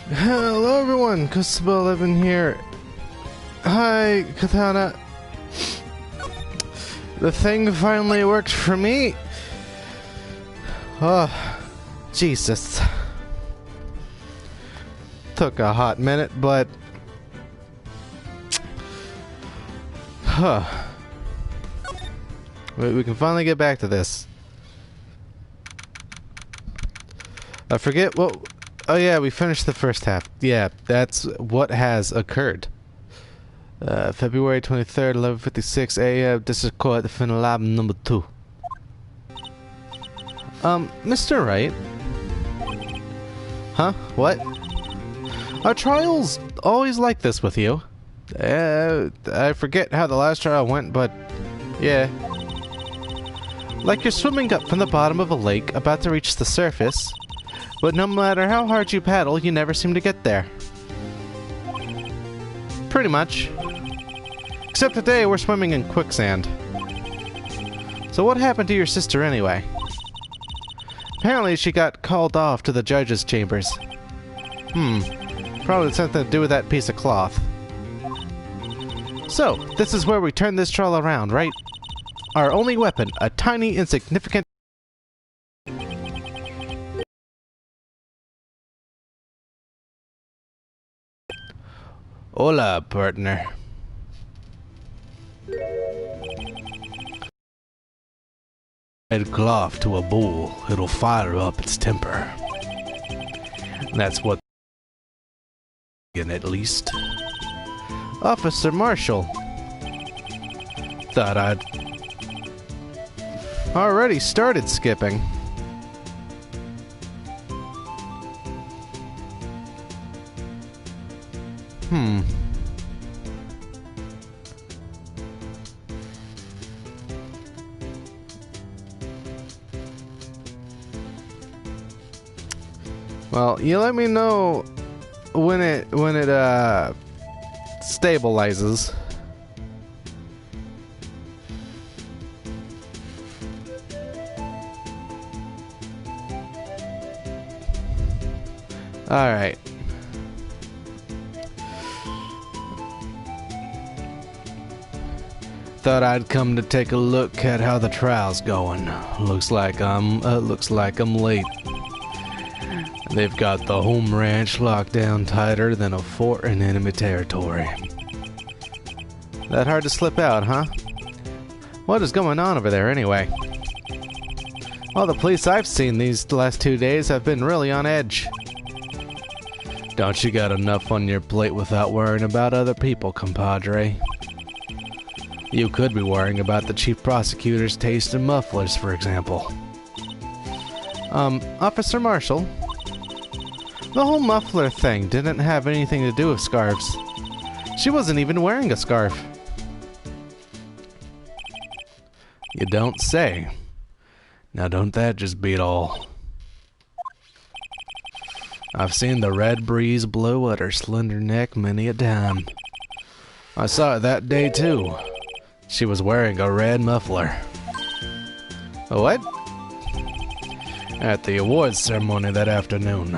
Hello everyone, Constable 11 here. Hi, Katana. The thing finally worked for me. Oh, Jesus. Took a hot minute, but... We can finally get back to this. I forget what... Oh yeah, we finished the first half. Yeah, that's what has occurred. February 23rd, 11:56 a.m. This is court final lab number 2. Mr. Wright? Huh? What? Are trials always like this with you? I forget how the last trial went, but... yeah. Like you're swimming up from the bottom of a lake, about to reach the surface, but no matter how hard you paddle, you never seem to get there. Pretty much. Except today we're swimming in quicksand. So what happened to your sister anyway? Apparently she got called off to the judge's chambers. Probably something to do with that piece of cloth. So, this is where we turn this trial around, right? Our only weapon, a tiny, insignificant... Hola, partner. Add cloth to a bowl, it'll fire up its temper. That's what... at least. Officer Marshall. Thought I'd... already started skipping. Well, you let me know when it stabilizes. All right. Thought I'd come to take a look at how the trial's going. Looks like I'm late. They've got the home ranch locked down tighter than a fort in enemy territory. That hard to slip out, huh? What is going on over there anyway? All the police I've seen these last 2 days have been really on edge. Don't you got enough on your plate without worrying about other people, compadre? You could be worrying about the chief prosecutor's taste in mufflers, for example. Officer Marshall? The whole muffler thing didn't have anything to do with scarves. She wasn't even wearing a scarf. You don't say. Now don't that just beat all? I've seen the red breeze blow at her slender neck many a time. I saw it that day too. She was wearing a red muffler. A what? At the awards ceremony that afternoon.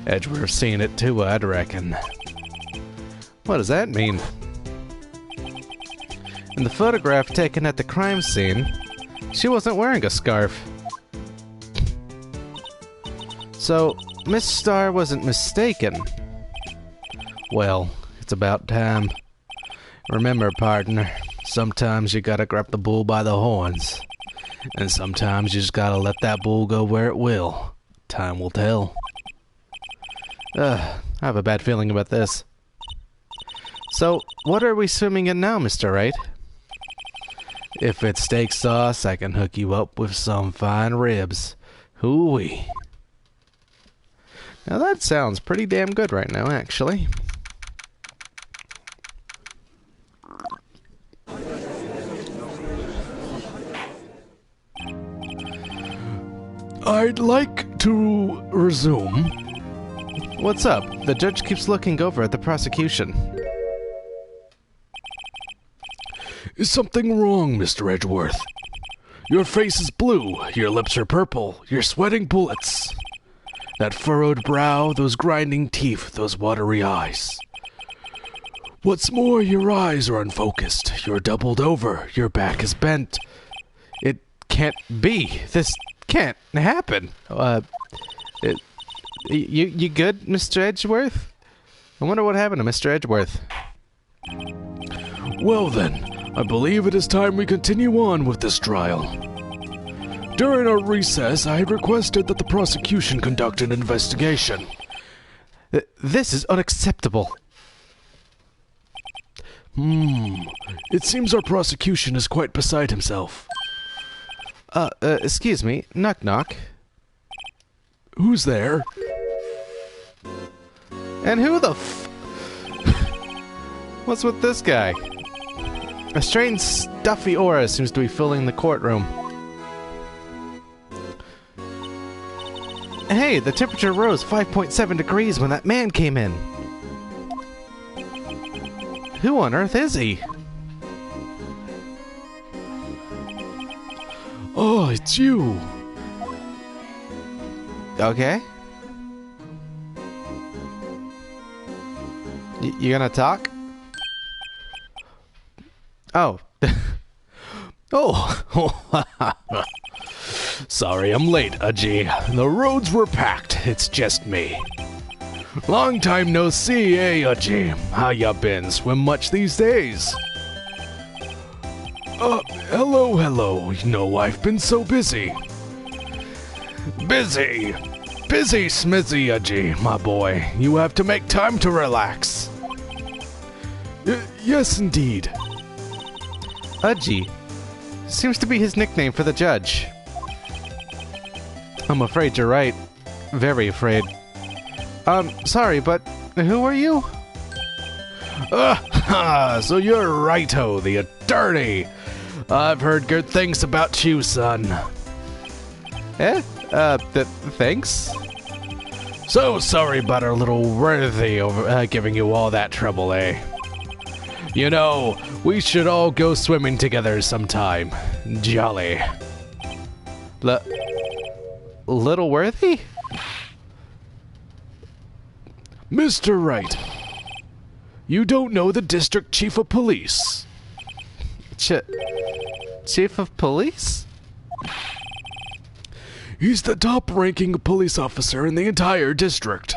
Edgeworth seen it too, I'd reckon. What does that mean? In the photograph taken at the crime scene, she wasn't wearing a scarf. So, Miss Starr wasn't mistaken. Well, it's about time. Remember, partner, sometimes you gotta grab the bull by the horns. And sometimes you just gotta let that bull go where it will. Time will tell. I have a bad feeling about this. So, what are we swimming in now, Mr. Wright? If it's steak sauce, I can hook you up with some fine ribs. Hoo-wee. Now that sounds pretty damn good right now, actually. I'd like to resume. What's up? The judge keeps looking over at the prosecution. Is something wrong, Mr. Edgeworth? Your face is blue, your lips are purple, you're sweating bullets. That furrowed brow, those grinding teeth, those watery eyes. What's more, your eyes are unfocused. You're doubled over. Your back is bent. It can't be. This can't happen. You good, Mr. Edgeworth? I wonder what happened to Mr. Edgeworth. Well then, I believe it is time we continue on with this trial. During our recess, I had requested that the prosecution conduct an investigation. This is unacceptable. It seems our prosecution is quite beside himself. Excuse me, knock knock. Who's there? And who the What's with this guy? A strange stuffy aura seems to be filling the courtroom. Hey, the temperature rose 5.7 degrees when that man came in. Who on earth is he? Oh, it's you. Okay. You gonna talk? Oh. Oh. Sorry I'm late, Aji. The roads were packed. It's just me. Long time no see, eh, Aji? How ya been? Swim much these days? Hello. You know, I've been so busy. Busy smizzy, Aji, my boy. You have to make time to relax. Yes, indeed. Aji seems to be his nickname for the judge. I'm afraid you're right. Very afraid. Sorry, but who are you? So you're Righto, the attorney. I've heard good things about you, son. Thanks? So sorry about our little worthy over giving you all that trouble, eh? You know, we should all go swimming together sometime. Jolly. Little Worthy? Mr. Wright, you don't know the district chief of police. Chief of police? He's the top-ranking police officer in the entire district.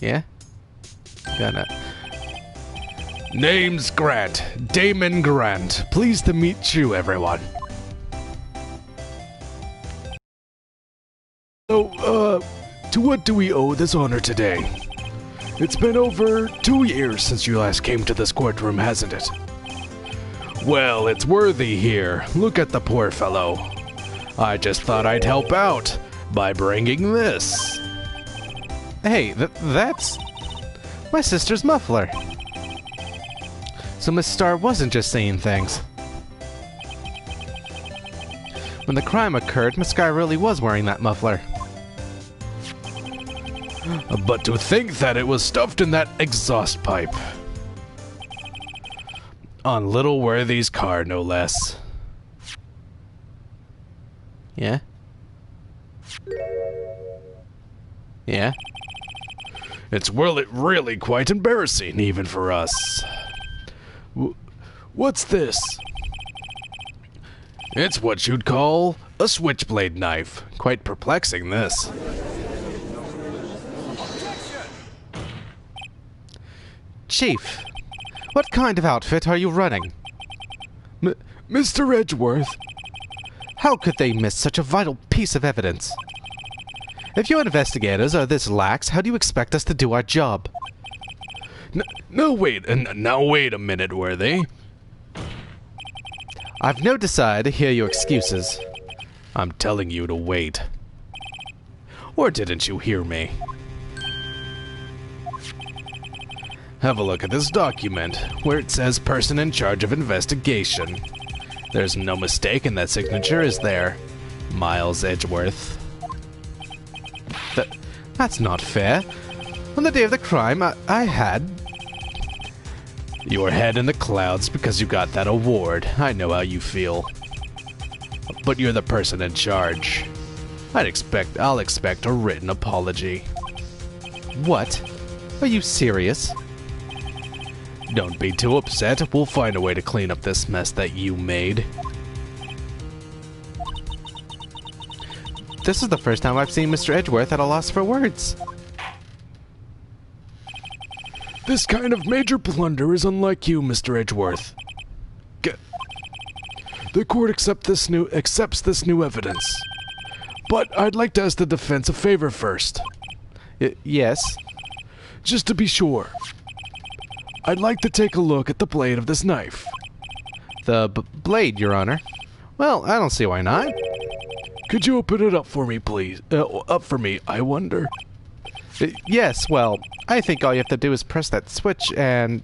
Yeah? Gonna... Name's Grant. Damon Grant. Pleased to meet you, everyone. So, to what do we owe this honor today? It's been over 2 years since you last came to this courtroom, hasn't it? Well, it's Worthy here. Look at the poor fellow. I just thought I'd help out by bringing this. Hey, that's my sister's muffler. So Miss Starr wasn't just saying things. When the crime occurred, Miss Guy really was wearing that muffler. But to think that it was stuffed in that exhaust pipe. On Little Worthy's car, no less. Yeah? Yeah? It's really quite embarrassing, even for us. What's this? It's what you'd call a switchblade knife. Quite perplexing, this. Chief, what kind of outfit are you running? Mr. Edgeworth. How could they miss such a vital piece of evidence? If you investigators are this lax, how do you expect us to do our job? Now wait a minute, Worthy. I've no desire to hear your excuses. I'm telling you to wait. Or didn't you hear me? Have a look at this document, where it says person in charge of investigation. There's no mistake in that signature, is there? Miles Edgeworth. That's not fair. On the day of the crime, I had... Your head in the clouds because you got that award. I know how you feel. But you're the person in charge. I'll expect a written apology. What? Are you serious? Don't be too upset. We'll find a way to clean up this mess that you made. This is the first time I've seen Mr. Edgeworth at a loss for words. This kind of major blunder is unlike you, Mr. Edgeworth. The court accepts this new evidence. But I'd like to ask the defense a favor first. Yes? Just to be sure. I'd like to take a look at the blade of this knife. The blade, Your Honor. Well, I don't see why not. Could you open it up for me, please? Up for me, I wonder. Yes, well, I think all you have to do is press that switch and...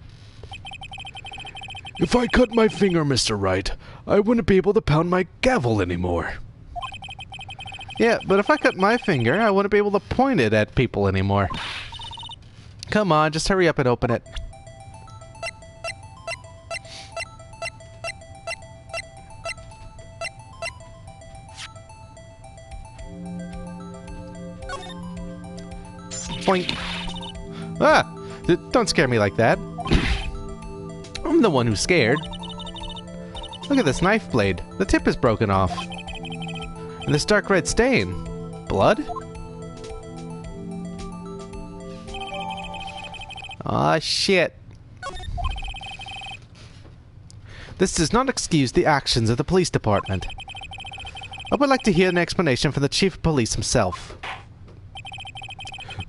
If I cut my finger, Mr. Wright, I wouldn't be able to pound my gavel anymore. Yeah, but if I cut my finger, I wouldn't be able to point it at people anymore. Come on, just hurry up and open it. Boink. Ah! Don't scare me like that. I'm the one who's scared. Look at this knife blade. The tip is broken off. And this dark red stain. Blood? Aw, shit. This does not excuse the actions of the police department. I would like to hear an explanation from the chief of police himself.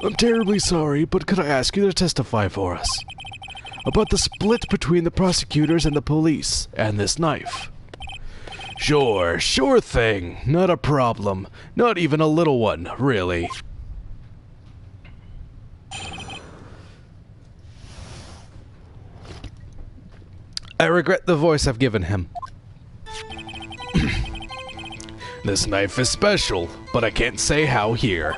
I'm terribly sorry, but could I ask you to testify for us? About the split between the prosecutors and the police, and this knife. Sure thing. Not a problem. Not even a little one, really. I regret the voice I've given him. This knife is special, but I can't say how here.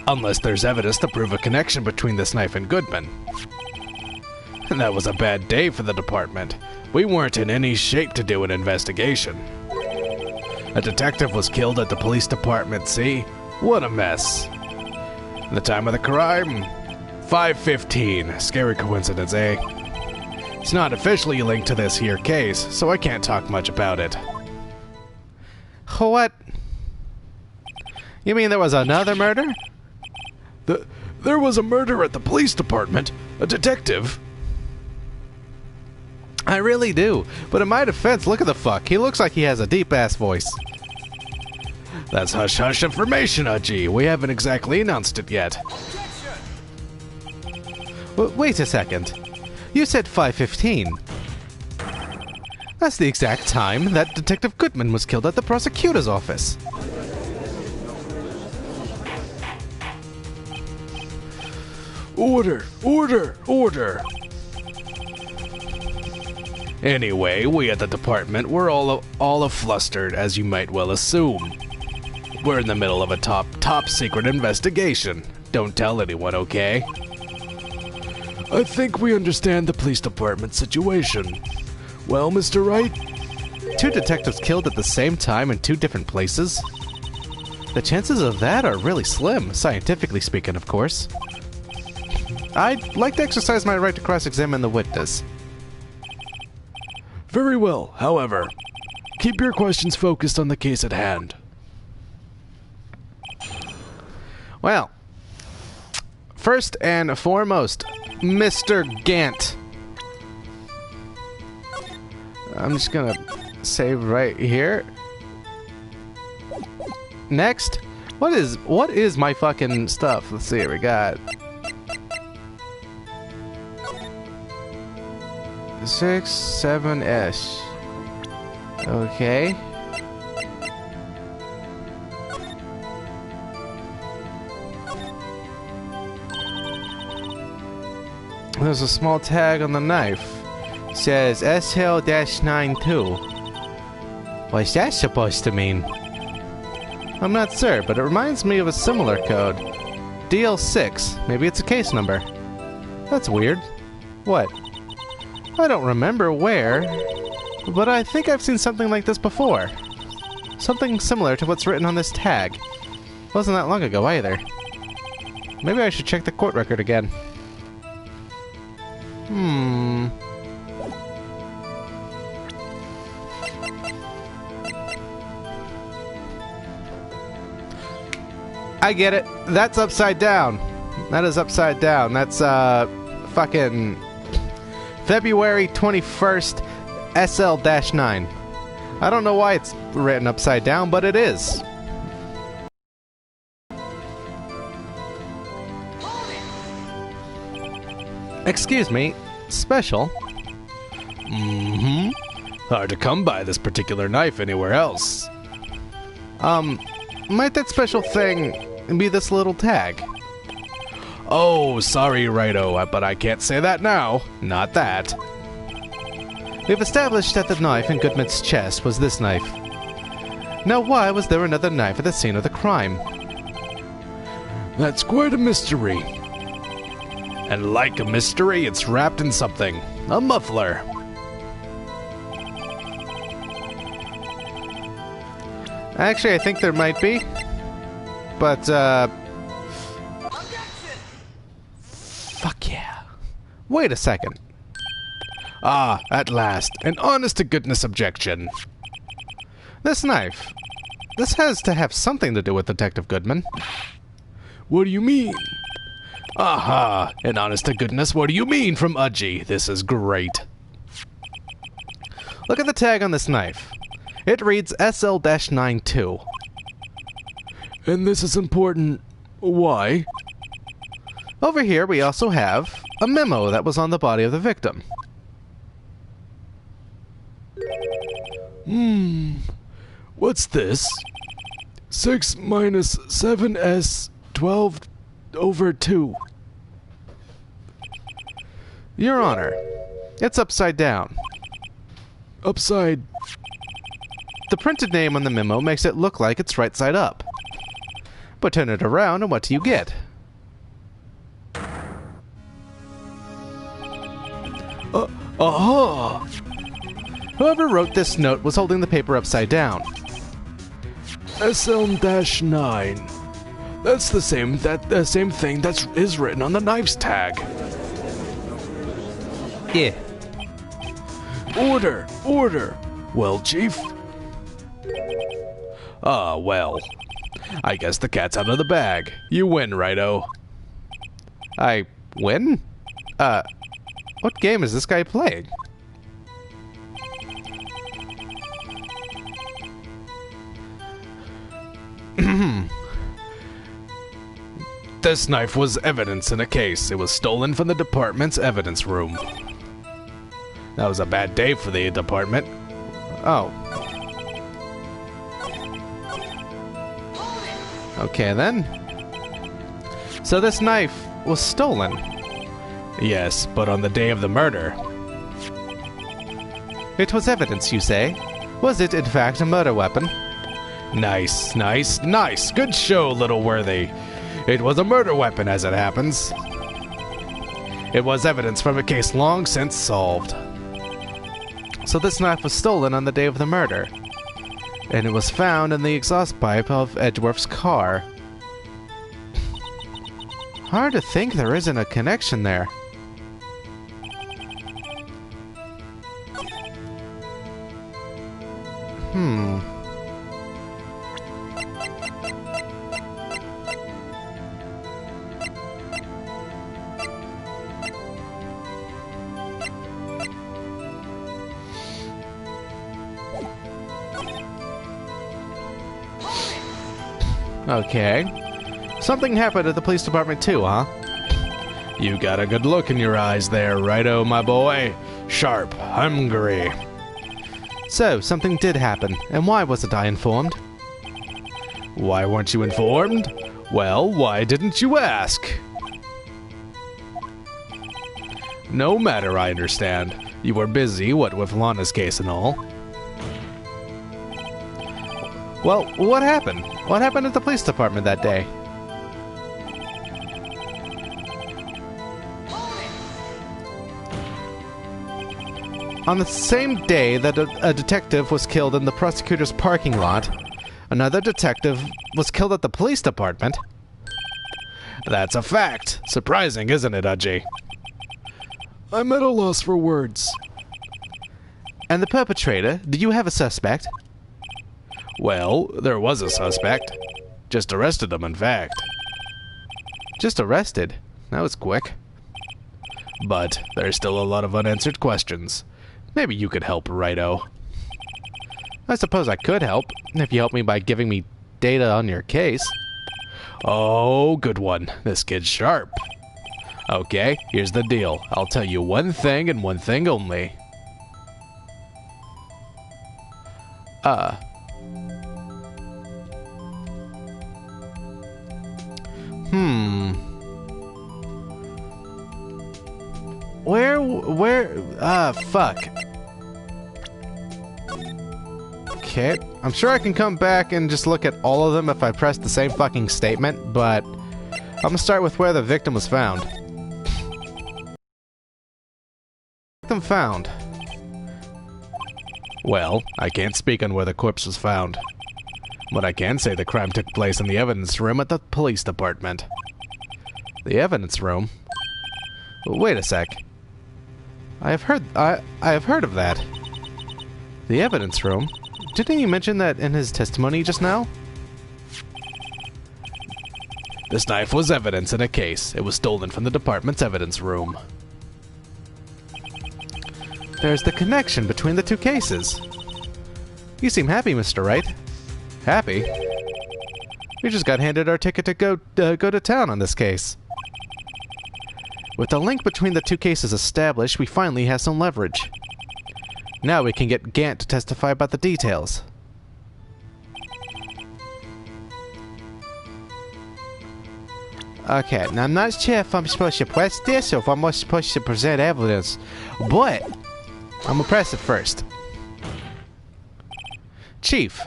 Unless there's evidence to prove a connection between this knife and Goodman. And that was a bad day for the department. We weren't in any shape to do an investigation. A detective was killed at the police department, see? What a mess. The time of the crime? 5:15. Scary coincidence, eh? It's not officially linked to this here case, so I can't talk much about it. What? You mean there was another murder? There was a murder at the police department. A detective. I really do. But in my defense, look at the fuck. He looks like he has a deep-ass voice. That's hush-hush information, Haji. We haven't exactly announced it yet. Wait a second. You said 5:15. That's the exact time that Detective Goodman was killed at the prosecutor's office. Order! Order! Order! Anyway, we at the department were all flustered, as you might well assume. We're in the middle of a top secret investigation. Don't tell anyone, okay? I think we understand the police department situation. Well, Mr. Wright? 2 detectives killed at the same time in 2 different places? The chances of that are really slim, scientifically speaking, of course. I'd like to exercise my right to cross-examine the witness. Very well, however. Keep your questions focused on the case at hand. Well, first and foremost, Mr. Gant. I'm just gonna save right here. Next, what is my fucking stuff? Let's see what we got. 6, 7-ish. Okay. There's a small tag on the knife. It says SL-92. What's that supposed to mean? I'm not sure, but it reminds me of a similar code. DL6. Maybe it's a case number. That's weird. What? I don't remember where, but I think I've seen something like this before. Something similar to what's written on this tag. Wasn't that long ago either. Maybe I should check the court record again. I get it. That's upside down. That is upside down. That's, fucking February 21st, SL-9. I don't know why it's written upside down, but it is. Excuse me, special? Mm-hmm. Hard to come by this particular knife anywhere else. Might that special thing be this little tag? Oh, sorry, Righto, but I can't say that now. Not that. We've established that the knife in Goodman's chest was this knife. Now why was there another knife at the scene of the crime? That's quite a mystery. And like a mystery, it's wrapped in something. A muffler. Actually, I think there might be. But, fuck yeah. Wait a second. Ah, at last. An honest-to-goodness objection. This knife. This has to have something to do with Detective Goodman. What do you mean? Aha! An honest-to-goodness, what do you mean from Udgy? This is great. Look at the tag on this knife. It reads SL-92. And this is important. Why? Over here we also have a memo that was on the body of the victim. What's this? 6 minus 7s 12 over 2. Your Honor, it's upside down. Upside. The printed name on the memo makes it look like it's right side up. But turn it around and what do you get? Aha! Whoever wrote this note was holding the paper upside down. SL-9. That's the same thing that is written on the knife's tag. Yeah. Order! Order! Well, Chief? Ah, well. I guess the cat's out of the bag. You win, Righto. I win? What game is this guy playing? This knife was evidence in a case. It was stolen from the department's evidence room. That was a bad day for the department. Oh. Okay, then. So this knife was stolen. Yes, but on the day of the murder. It was evidence, you say? Was it, in fact, a murder weapon? Nice, nice, nice. Good show, little worthy. It was a murder weapon, as it happens. It was evidence from a case long since solved. So this knife was stolen on the day of the murder. And it was found in the exhaust pipe of Edgeworth's car. Hard to think there isn't a connection there. Okay. Something happened at the police department too, huh? You got a good look in your eyes there, Righto, my boy. Sharp, hungry. So, something did happen, and why wasn't I informed? Why weren't you informed? Well, why didn't you ask? No matter, I understand. You were busy, what with Lana's case and all. Well, what happened? What happened at the police department that day? On the same day that a detective was killed in the prosecutor's parking lot, another detective was killed at the police department. That's a fact. Surprising, isn't it, Udgy? I'm at a loss for words. And the perpetrator, do you have a suspect? Well, there was a suspect. Just arrested him, in fact. Just arrested? That was quick. But there's still a lot of unanswered questions. Maybe you could help, Righto. I suppose I could help, if you help me by giving me data on your case. Oh, good one. This kid's sharp. Okay, here's the deal. I'll tell you one thing and one thing only. Fuck. Okay, I'm sure I can come back and just look at all of them if I press the same fucking statement, but I'm gonna start with where the victim was found. Victim found. Well, I can't speak on where the corpse was found. But I can say the crime took place in the evidence room at the police department. The evidence room? Wait a sec. I have heard of that. The evidence room? Didn't he mention that in his testimony just now? This knife was evidence in a case. It was stolen from the department's evidence room. There's the connection between the two cases. You seem happy, Mr. Wright. Happy? We just got handed our ticket to go to town on this case. With the link between the two cases established, we finally have some leverage. Now we can get Gant to testify about the details. Okay, now I'm not sure if I'm supposed to press this or if I'm supposed to present evidence, but I'm gonna press it first. Chief,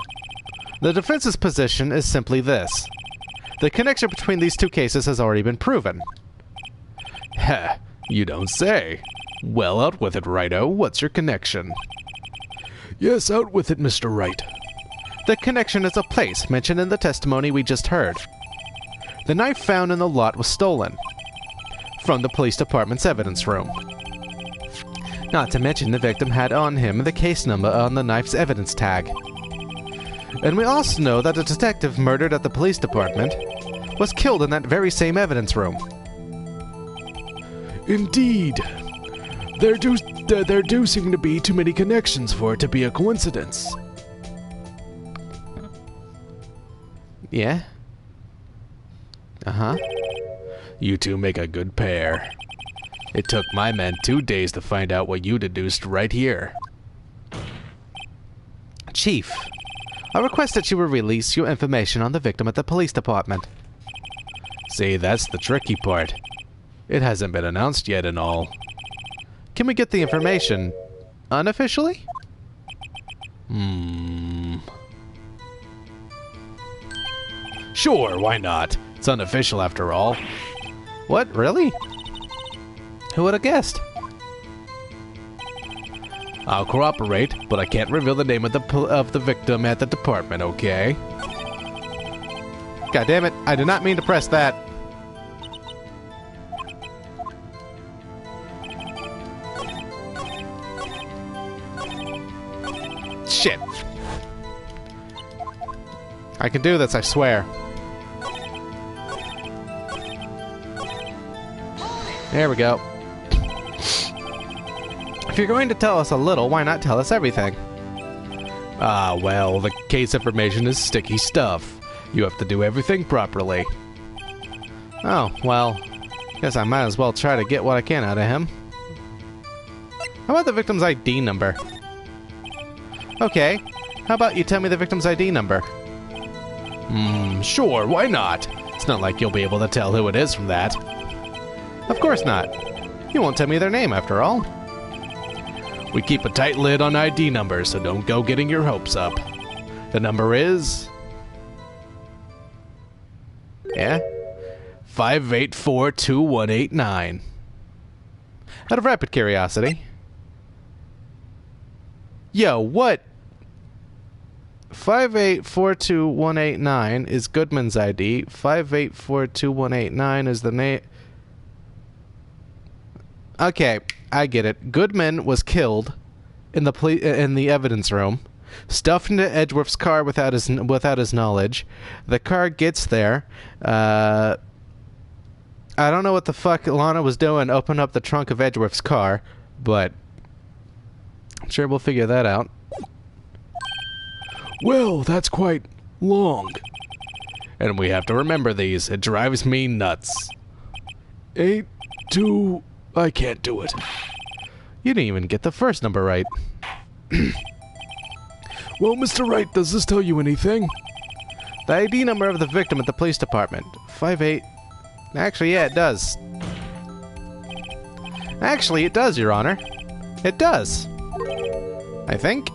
the defense's position is simply this. The connection between these two cases has already been proven. Ha, you don't say. Well, out with it, Righto. What's your connection? Yes, out with it, Mr. Wright. The connection is a place mentioned in the testimony we just heard. The knife found in the lot was stolen from the police department's evidence room. Not to mention the victim had on him the case number on the knife's evidence tag. And we also know that a detective murdered at the police department was killed in that very same evidence room. Indeed. There do seem to be too many connections for it to be a coincidence. Yeah? Uh-huh. You two make a good pair. It took my men 2 days to find out what you deduced right here. Chief, I request that you will release your information on the victim at the police department. See, that's the tricky part. It hasn't been announced yet and all. Can we get the information unofficially? Sure, why not? It's unofficial after all. What, really? Who would have guessed? I'll cooperate, but I can't reveal the name of the victim at the department, okay? God damn it, I did not mean to press that. Shit. I can do this, I swear. There we go. If you're going to tell us a little, why not tell us everything? Ah, well, the case information is sticky stuff. You have to do everything properly. Oh, well, guess I might as well try to get what I can out of him. How about the victim's ID number? Okay, how about you tell me the victim's ID number? Sure, why not? It's not like you'll be able to tell who it is from that. Of course not. You won't tell me their name, after all. We keep a tight lid on ID numbers, so don't go getting your hopes up. The number is... Yeah? 5842189. Out of rapid curiosity, Yo, what? 5842189 is Goodman's ID. 5842189 is the name. Okay, I get it. Goodman was killed in the evidence room, stuffed into Edgeworth's car without his knowledge. The car gets there. I don't know what the fuck Lana was doing. Open up the trunk of Edgeworth's car, but I'm sure we'll figure that out. Well, that's quite long. And we have to remember these. It drives me nuts. 82... I can't do it. You didn't even get the first number right. Well, Mr. Wright, does this tell you anything? The ID number of the victim at the police department. 58... Actually, yeah, it does. Actually, it does, Your Honor. It does. I think.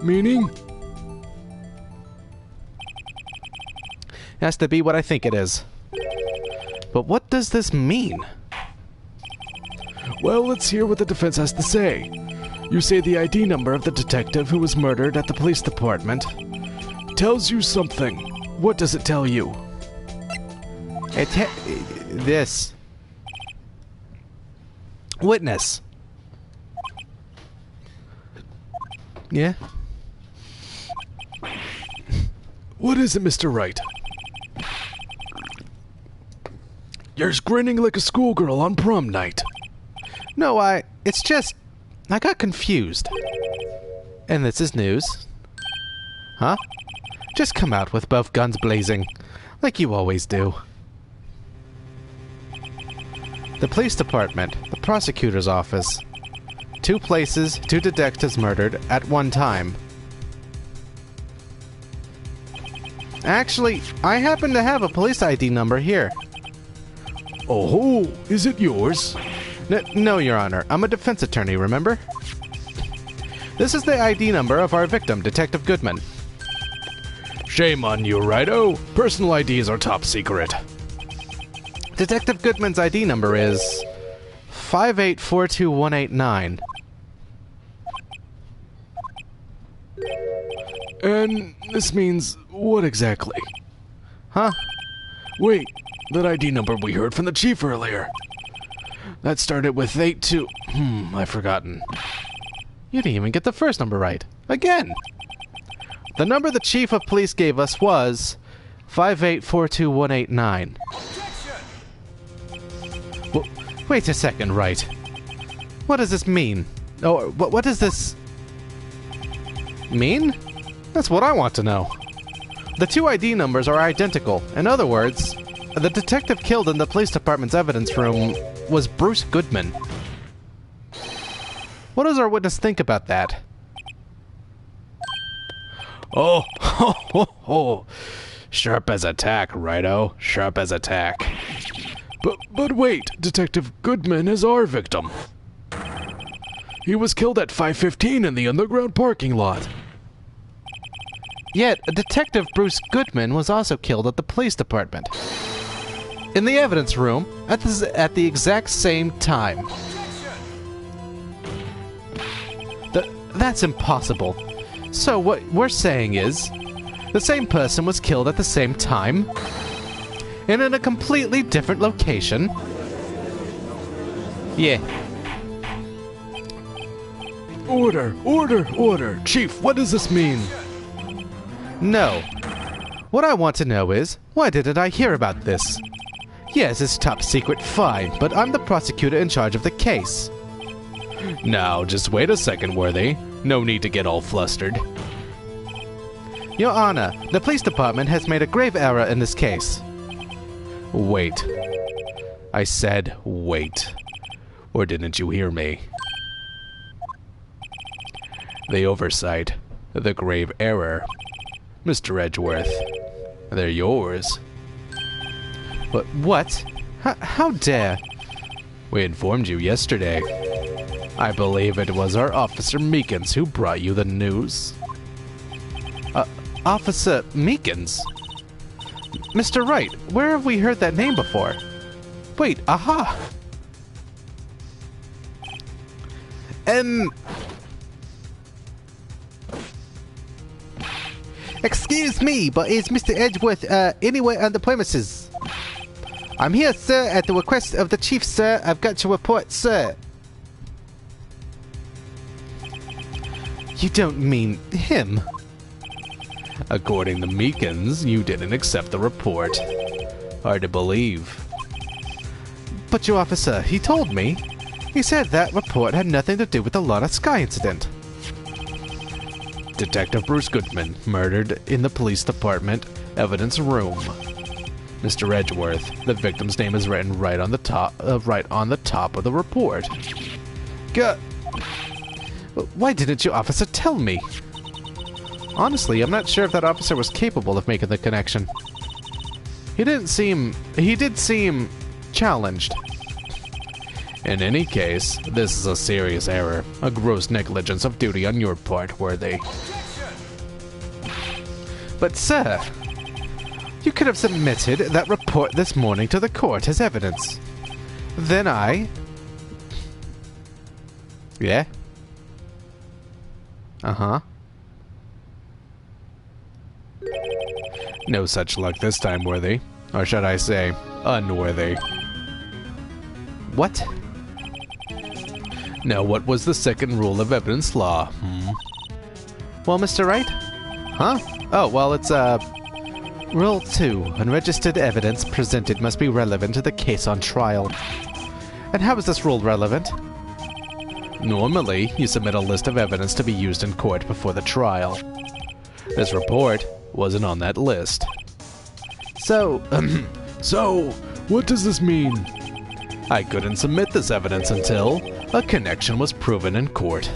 Meaning? Has to be what I think it is. But what does this mean? Well, let's hear what the defense has to say. You say the ID number of the detective who was murdered at the police department tells you something. What does it tell you? This. Witness. Yeah? What is it, Mr. Wright? You're grinning like a schoolgirl on prom night. No, it's just... I got confused. And this is news. Huh? Just come out with both guns blazing, like you always do. The police department, the prosecutor's office. 2 places, 2 detectives murdered at one time. Actually, I happen to have a police ID number here. Oh, is it yours? No, Your Honor. I'm a defense attorney, remember? This is the ID number of our victim, Detective Goodman. Shame on you, Righto. Personal IDs are top secret. Detective Goodman's ID number is 5842189. And this means what exactly? Huh? Wait, that ID number we heard from the chief earlier. That started with 82... I've forgotten. You didn't even get the first number right. Again! The number the chief of police gave us was 5842189. Well, wait a second, Wright. What does this mean? Or what does this... mean? That's what I want to know. The 2 ID numbers are identical. In other words, the detective killed in the police department's evidence room was Bruce Goodman. What does our witness think about that? Oh, ho, ho, ho. Sharp as a tack, Righto. Sharp as a tack. But wait, Detective Goodman is our victim. He was killed at 5:15 in the underground parking lot. Yet, Detective Bruce Goodman was also killed at the police department. In the evidence room, at the exact same time. That's impossible. So what we're saying is, the same person was killed at the same time, and in a completely different location. Yeah. Order, order, order. Chief, what does this mean? No. What I want to know is, why didn't I hear about this? Yes, it's top secret, fine, but I'm the prosecutor in charge of the case. Now, just wait a second, Worthy. No need to get all flustered. Your Honor, the police department has made a grave error in this case. Wait. I said wait. Or didn't you hear me? The oversight. The grave error. Mr. Edgeworth. They're yours. But what? How dare? We informed you yesterday. I believe it was our Officer Meekins who brought you the news. Officer Meekins? Mr. Wright, where have we heard that name before? Wait, aha! Excuse me, but is Mr. Edgeworth anywhere on the premises? I'm here, sir, at the request of the chief, sir. I've got your report, sir. You don't mean him? According to Meekins, you didn't accept the report. Hard to believe. But your officer, he told me. He said that report had nothing to do with the Lana Sky incident. Detective Bruce Goodman, murdered in the police department evidence room. Mr. Edgeworth, the victim's name is written right on the top of the report. Why didn't your officer tell me? Honestly, I'm not sure if that officer was capable of making the connection. He did seem challenged. In any case, this is a serious error, a gross negligence of duty on your part, Worthy. But sir, you could have submitted that report this morning to the court as evidence. Then Yeah? Uh-huh. No such luck this time, Worthy. Or should I say, unworthy. What? Now, what was the second rule of evidence law? Well, Mr. Wright? Huh? Oh, well, it's, Rule 2. Unregistered evidence presented must be relevant to the case on trial. And how is this rule relevant? Normally, you submit a list of evidence to be used in court before the trial. This report wasn't on that list. So, So, what does this mean? I couldn't submit this evidence until a connection was proven in court.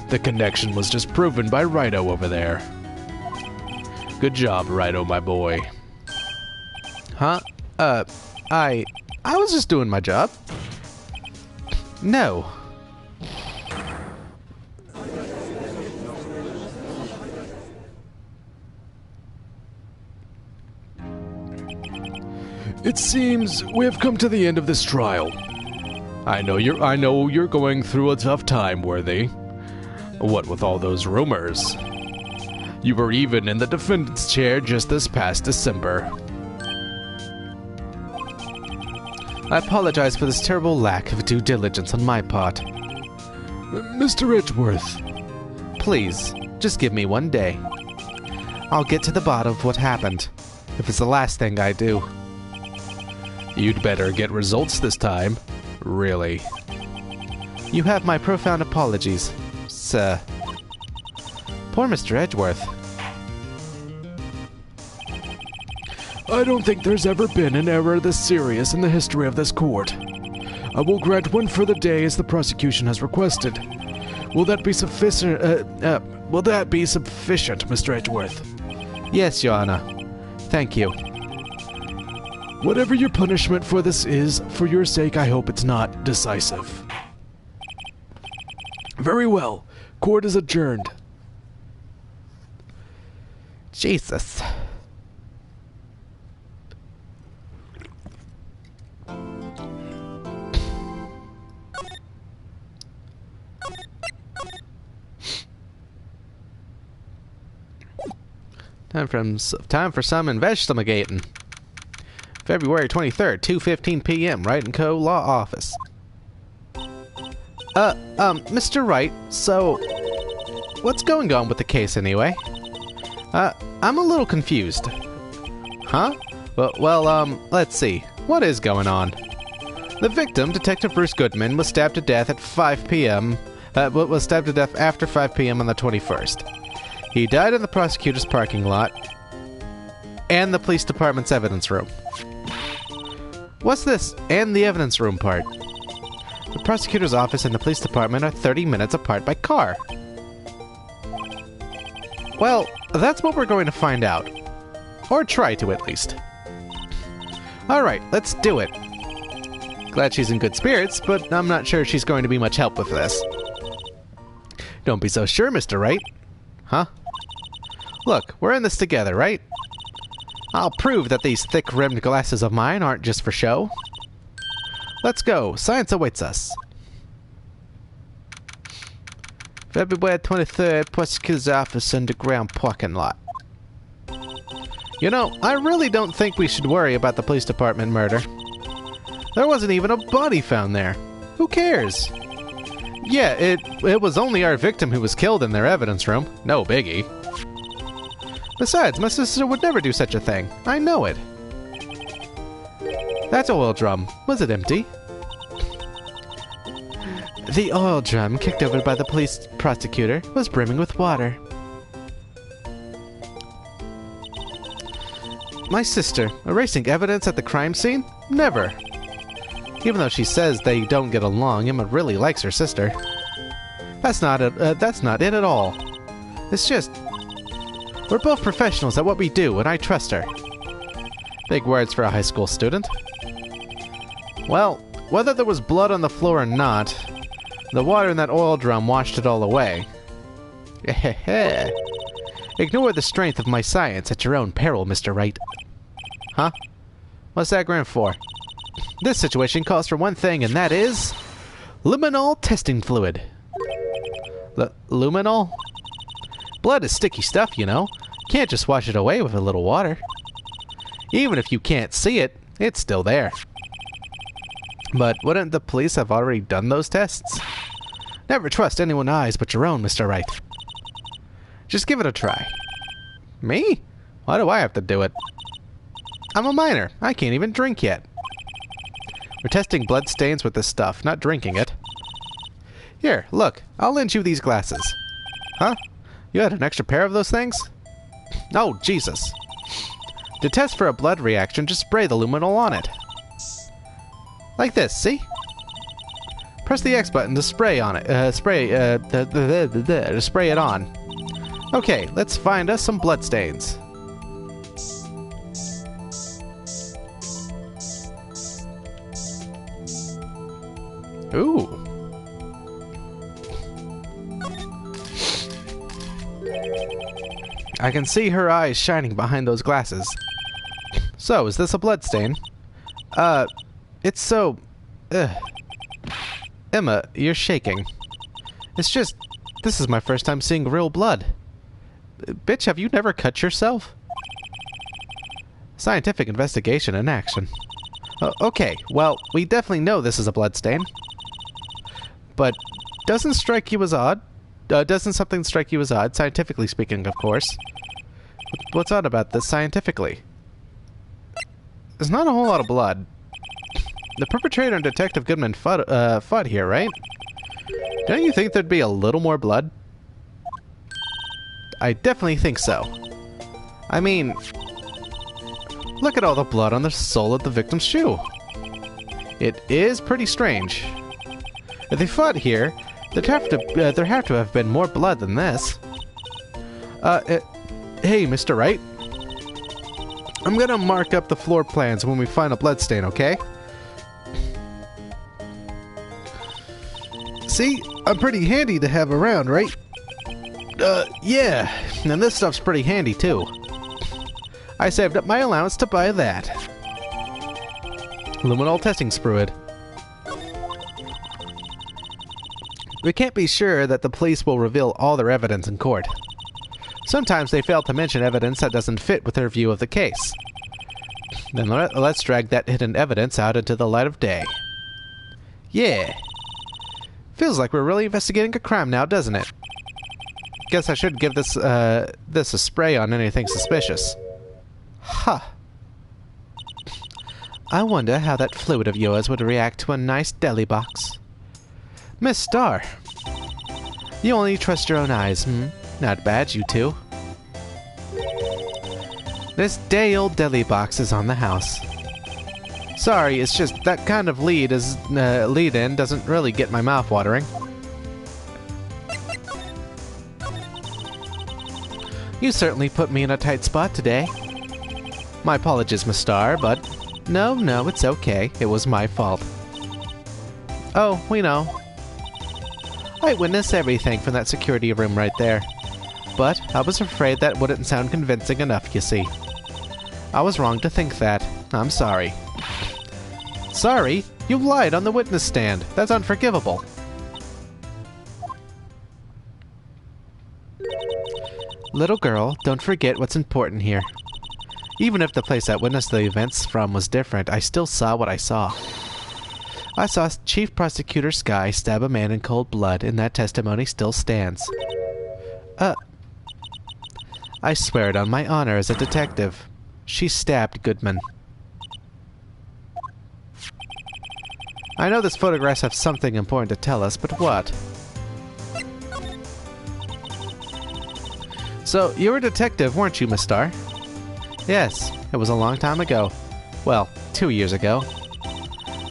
The connection was just proven by Wright over there. Good job, Wright, my boy. Huh? I was just doing my job. No. It seems we have come to the end of this trial. I know you're going through a tough time, Worthy. What with all those rumors? You were even in the defendant's chair just this past December. I apologize for this terrible lack of due diligence on my part. Mr. Edgeworth. Please, just give me one day. I'll get to the bottom of what happened, if it's the last thing I do. You'd better get results this time. Really. You have my profound apologies, sir. Poor Mr. Edgeworth. I don't think there's ever been an error this serious in the history of this court. I will grant one further day as the prosecution has requested. Will that be sufficient, Mr. Edgeworth? Yes, Your Honor. Thank you. Whatever your punishment for this is, for your sake, I hope it's not decisive. Very well. Court is adjourned. Jesus. Time for some investigating. February 23rd, 2:15 p.m. Wright & Co. Law Office. Mr. Wright, so what's going on with the case anyway? I'm a little confused. Huh? Well, let's see. What is going on? The victim, Detective Bruce Goodman, was stabbed to death at 5 p.m. Was stabbed to death after 5 p.m. on the 21st. He died in the prosecutor's parking lot and the police department's evidence room. What's this and the evidence room part? The prosecutor's office and the police department are 30 minutes apart by car. Well, that's what we're going to find out. Or try to, at least. Alright, let's do it. Glad she's in good spirits, but I'm not sure she's going to be much help with this. Don't be so sure, Mr. Wright. Huh? Look, we're in this together, right? I'll prove that these thick-rimmed glasses of mine aren't just for show. Let's go. Science awaits us. February 23rd, prosecutor's office, underground parking lot. You know, I really don't think we should worry about the police department murder. There wasn't even a body found there. Who cares? Yeah, it was only our victim who was killed in their evidence room. No biggie. Besides, my sister would never do such a thing. I know it. That oil drum. Was it empty? The oil drum, kicked over by the police prosecutor, was brimming with water. My sister, erasing evidence at the crime scene? Never. Even though she says they don't get along, Emma really likes her sister. That's not it at all. It's just, we're both professionals at what we do, and I trust her. Big words for a high school student. Well, whether there was blood on the floor or not, the water in that oil drum washed it all away. Ignore the strength of my science at your own peril, Mr. Wright. Huh? What's that grin for? This situation calls for one thing, and that is luminol testing fluid. Luminol? Blood is sticky stuff, you know. Can't just wash it away with a little water. Even if you can't see it, it's still there. But wouldn't the police have already done those tests? Never trust anyone's eyes but your own, Mr. Wright. Just give it a try. Me? Why do I have to do it? I'm a minor. I can't even drink yet. We're testing blood stains with this stuff, not drinking it. Here, look. I'll lend you these glasses. Huh? You had an extra pair of those things? Oh, Jesus. To test for a blood reaction, just spray the luminol on it. Like this, see? Press the X button to spray on it. To spray it on. Okay, let's find us some blood stains. Ooh. I can see her eyes shining behind those glasses. So, is this a blood stain? It's so... Emma, you're shaking. It's just... This is my first time seeing real blood. Bitch, have you never cut yourself? Scientific investigation in action. Okay, well, we definitely know this is a blood stain. But doesn't strike you as odd? Doesn't something strike you as odd, scientifically speaking, of course? What's odd about this scientifically? There's not a whole lot of blood. The perpetrator and Detective Goodman fought here, right? Don't you think there'd be a little more blood? I definitely think so. I mean, look at all the blood on the sole of the victim's shoe. It is pretty strange. If they fought here, there have to have been more blood than this. Hey, Mr. Wright. I'm gonna mark up the floor plans when we find a bloodstain, okay? See? I'm pretty handy to have around, right? Yeah. And this stuff's pretty handy, too. I saved up my allowance to buy that. Luminol testing fluid. We can't be sure that the police will reveal all their evidence in court. Sometimes they fail to mention evidence that doesn't fit with their view of the case. Then let's drag that hidden evidence out into the light of day. Yeah. Feels like we're really investigating a crime now, doesn't it? Guess I should give this a spray on anything suspicious. Huh. I wonder how that fluid of yours would react to a nice deli box. Miss Starr. You only trust your own eyes, hmm? Not bad, you two. This day-old deli box is on the house. Sorry, it's just that kind of lead-in doesn't really get my mouth watering. You certainly put me in a tight spot today. My apologies, Miss Starr, but no, it's okay. It was my fault. Oh, we know. I witnessed everything from that security room right there. But I was afraid that wouldn't sound convincing enough, you see. I was wrong to think that. I'm sorry. Sorry? You lied on the witness stand. That's unforgivable. Little girl, don't forget what's important here. Even if the place I witnessed the events from was different, I still saw what I saw. I saw Chief Prosecutor Sky stab a man in cold blood, and that testimony still stands. I swear it on my honor as a detective. She stabbed Goodman. I know this photographs have something important to tell us, but what? So, you were a detective, weren't you, Miss Starr? Yes, it was a long time ago. Well, 2 years ago.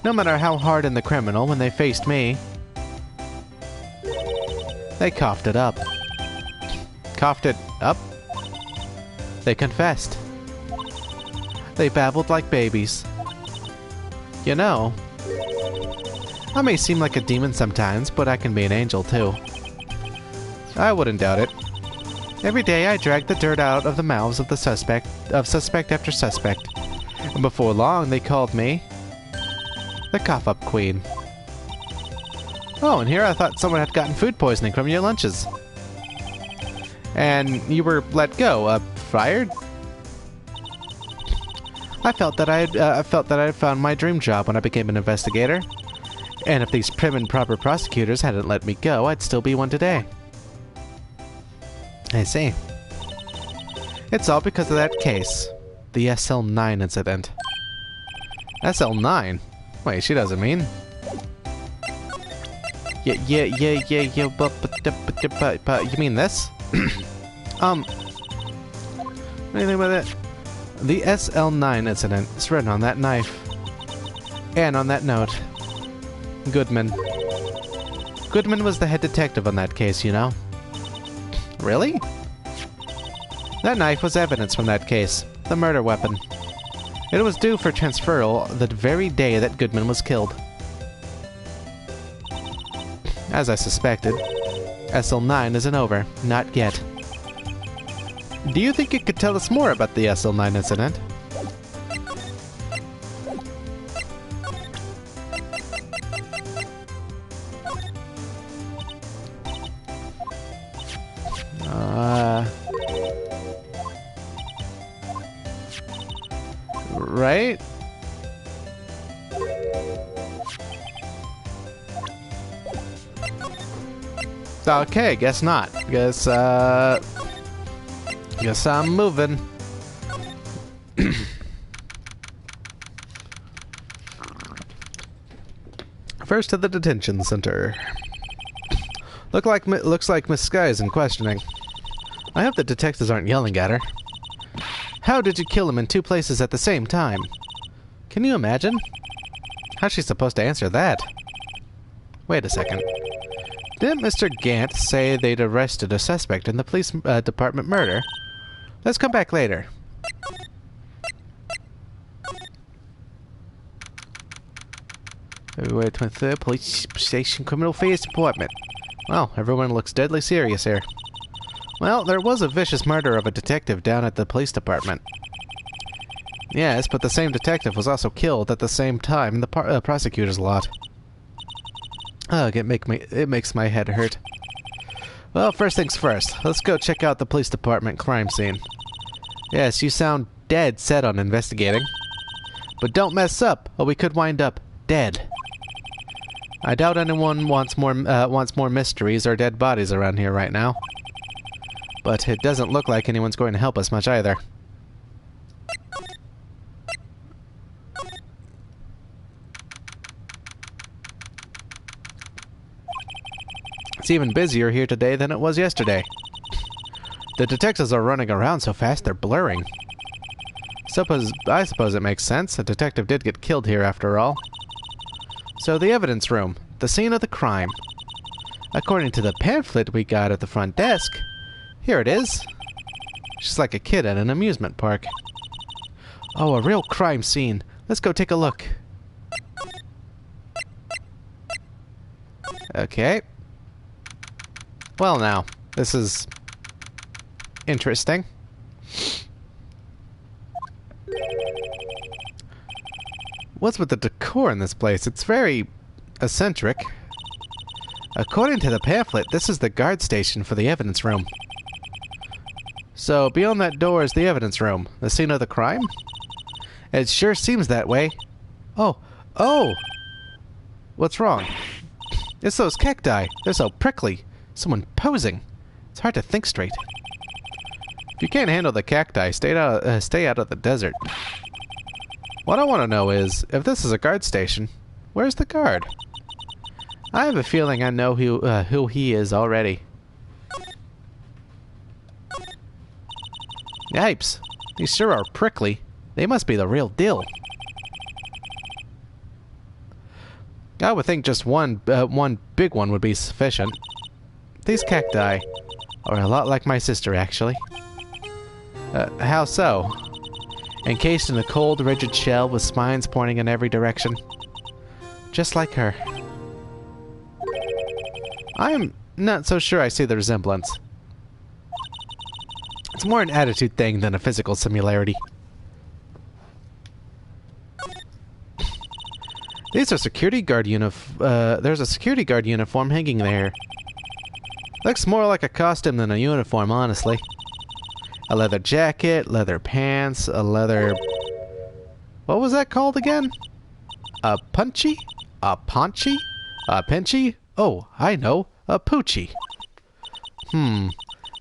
No matter how hardened the criminal, when they faced me, they coughed it up. Coughed it up? They confessed. They babbled like babies. You know, I may seem like a demon sometimes, but I can be an angel too. I wouldn't doubt it. Every day I dragged the dirt out of the mouths of the suspect after suspect. And before long they called me the cough-up queen. Oh, and here I thought someone had gotten food poisoning from your lunches. And you were let go, fired? I felt that I had found my dream job when I became an investigator. And if these prim and proper prosecutors hadn't let me go, I'd still be one today. I see. It's all because of that case. The SL9 incident. SL9? Wait, she doesn't mean. Yeah, but you mean this? What do you think about that? The SL9 incident is written on that knife. And on that note. Goodman. Goodman was the head detective on that case, you know. Really? That knife was evidence from that case. The murder weapon. It was due for transferal the very day that Goodman was killed. As I suspected, SL9 isn't over. Not yet. Do you think you could tell us more about the SL9 incident? Right? Okay, guess not. Guess I'm moving. First to the detention center. Looks like Miss Sky is in questioning. I hope the detectives aren't yelling at her. How did you kill him in 2 places at the same time? Can you imagine? How's she supposed to answer that? Wait a second. Didn't Mr. Gant say they'd arrested a suspect in the police department murder? Let's come back later. February 23rd, Police Station Criminal Affairs Department. Well, everyone looks deadly serious here. Well, there was a vicious murder of a detective down at the police department. Yes, but the same detective was also killed at the same time in the prosecutor's lot. Ugh, it makes my head hurt. Well, first things first. Let's go check out the police department crime scene. Yes, you sound dead set on investigating. But don't mess up, or we could wind up dead. I doubt anyone wants more mysteries or dead bodies around here right now. But it doesn't look like anyone's going to help us much either. It's even busier here today than it was yesterday. The detectives are running around so fast they're blurring. I suppose it makes sense. A detective did get killed here after all. So the evidence room, the scene of the crime. According to the pamphlet we got at the front desk, here it is. Just like a kid at an amusement park. Oh, a real crime scene. Let's go take a look. Okay. Well now, this is interesting. What's with the decor in this place? It's very eccentric. According to the pamphlet, this is the guard station for the evidence room. So, beyond that door is the evidence room. The scene of the crime? It sure seems that way. Oh! Oh! What's wrong? It's those cacti. They're so prickly. Someone posing. It's hard to think straight. If you can't handle the cacti, stay out of the desert. What I want to know is, if this is a guard station, where's the guard? I have a feeling I know who he is already. Yipes. These sure are prickly. They must be the real deal. I would think just one big one would be sufficient. These cacti are a lot like my sister, actually. How so? Encased in a cold, rigid shell with spines pointing in every direction. Just like her. I am not so sure I see the resemblance. It's more an attitude thing than a physical similarity. These are security guard there's a security guard uniform hanging there. Looks more like a costume than a uniform, honestly. A leather jacket, leather pants, a leather... What was that called again? A punchy? A paunchy? A pinchy? Oh, I know. A poochie.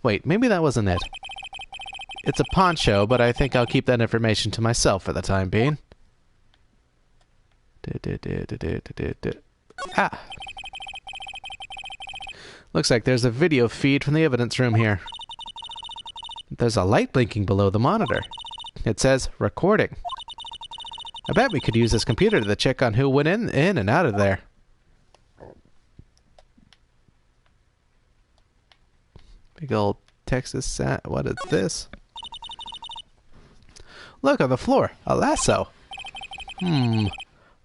Wait, maybe that wasn't it. It's a poncho, but I think I'll keep that information to myself for the time being. Ah! Looks like there's a video feed from the evidence room here. There's a light blinking below the monitor. It says, recording. I bet we could use this computer to check on who went in and out of there. Big old Texas what is this? Look on the floor, a lasso.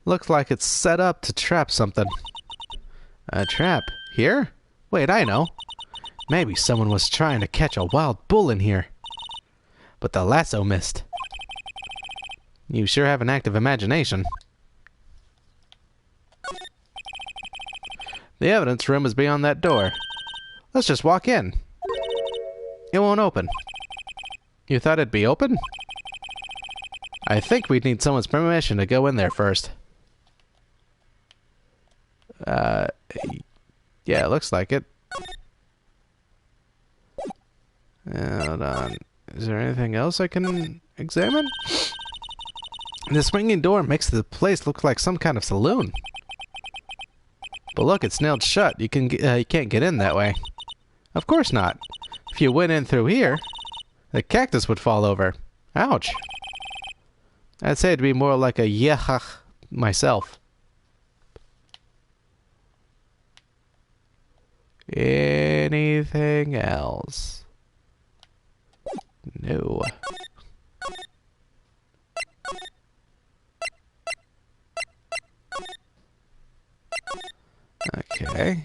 Looks like it's set up to trap something. A trap? Here? Wait, I know. Maybe someone was trying to catch a wild bull in here. But the lasso missed. You sure have an active imagination. The evidence room is beyond that door. Let's just walk in. It won't open. You thought it'd be open? I think we'd need someone's permission to go in there first. Yeah, it looks like it. Hold on. Is there anything else I can examine? The swinging door makes the place look like some kind of saloon. But look, it's nailed shut. You can't get in that way. Of course not. If you went in through here, the cactus would fall over. Ouch. I'd say it'd be more like a yehach myself. Anything else? No. Okay.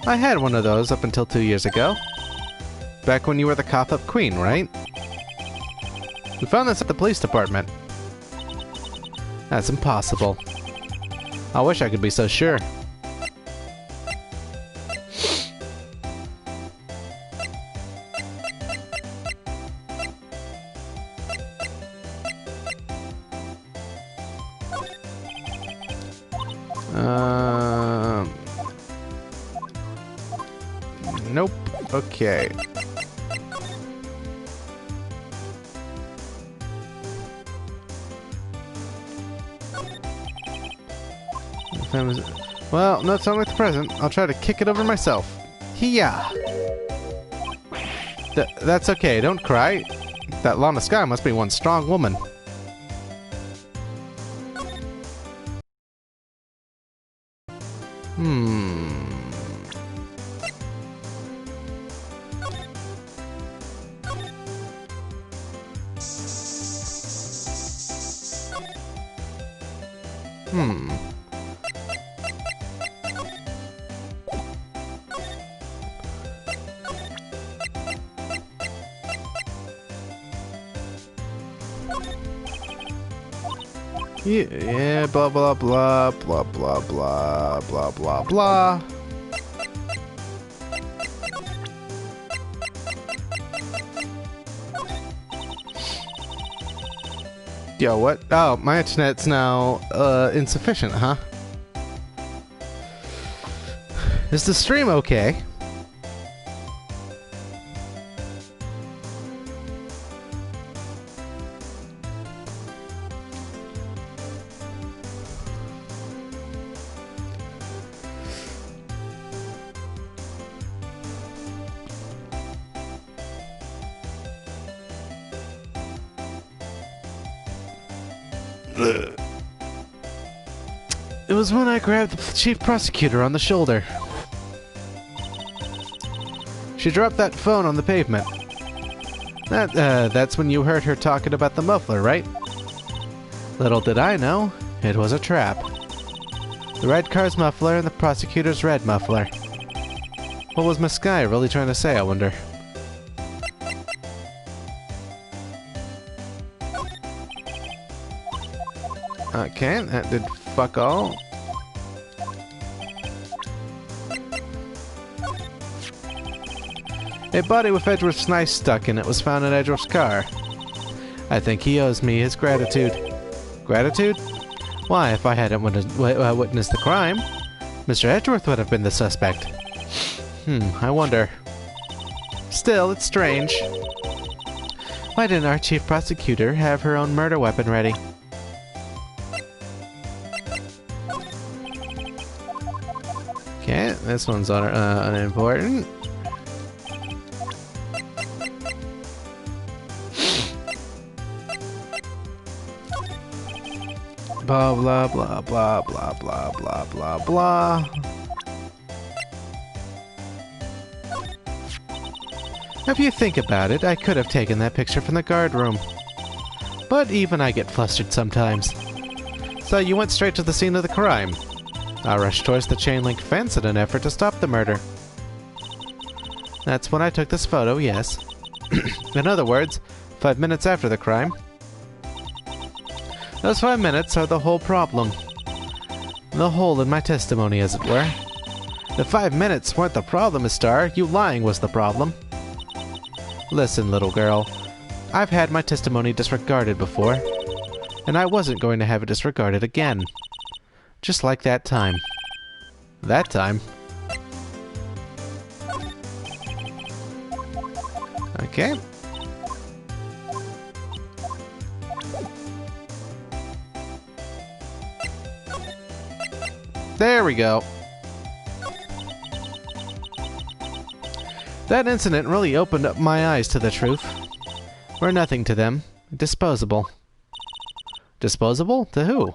I had one of those up until 2 years ago. Back when you were the cop-up queen, right? We found this at the police department. That's impossible. I wish I could be so sure. Nope. Okay. Well, not sound like the present. I'll try to kick it over myself. Hiya! That's okay, don't cry. That Lana Sky must be one strong woman. Yeah, blah blah blah blah blah blah blah blah blah. Yo, what? Oh, my internet's now insufficient, huh? Is the stream okay? It was when I grabbed the chief prosecutor on the shoulder. She dropped that phone on the pavement. That's when you heard her talking about the muffler, right? Little did I know, it was a trap. The red car's muffler and the prosecutor's red muffler. What was Miss Sky really trying to say, I wonder? Okay, that did fuck all. A body with Edgeworth's knife stuck in it was found in Edgeworth's car. I think he owes me his gratitude. Gratitude? Why, if I hadn't witnessed the crime, Mr. Edgeworth would have been the suspect. I wonder. Still, it's strange. Why didn't our chief prosecutor have her own murder weapon ready? Okay, this one's unimportant. Blah blah blah blah blah blah blah blah blah. If you think about it, I could have taken that picture from the guard room. But even I get flustered sometimes. So you went straight to the scene of the crime. I rushed towards the chain link fence in an effort to stop the murder. That's when I took this photo, yes. In other words, 5 minutes after the crime. Those 5 minutes are the whole problem. The hole in my testimony, as it were. The 5 minutes weren't the problem, Miss Starr. You lying was the problem. Listen, little girl. I've had my testimony disregarded before. And I wasn't going to have it disregarded again. Just like that time. That time. Okay. There we go. That incident really opened up my eyes to the truth. We're nothing to them. Disposable. Disposable? To who?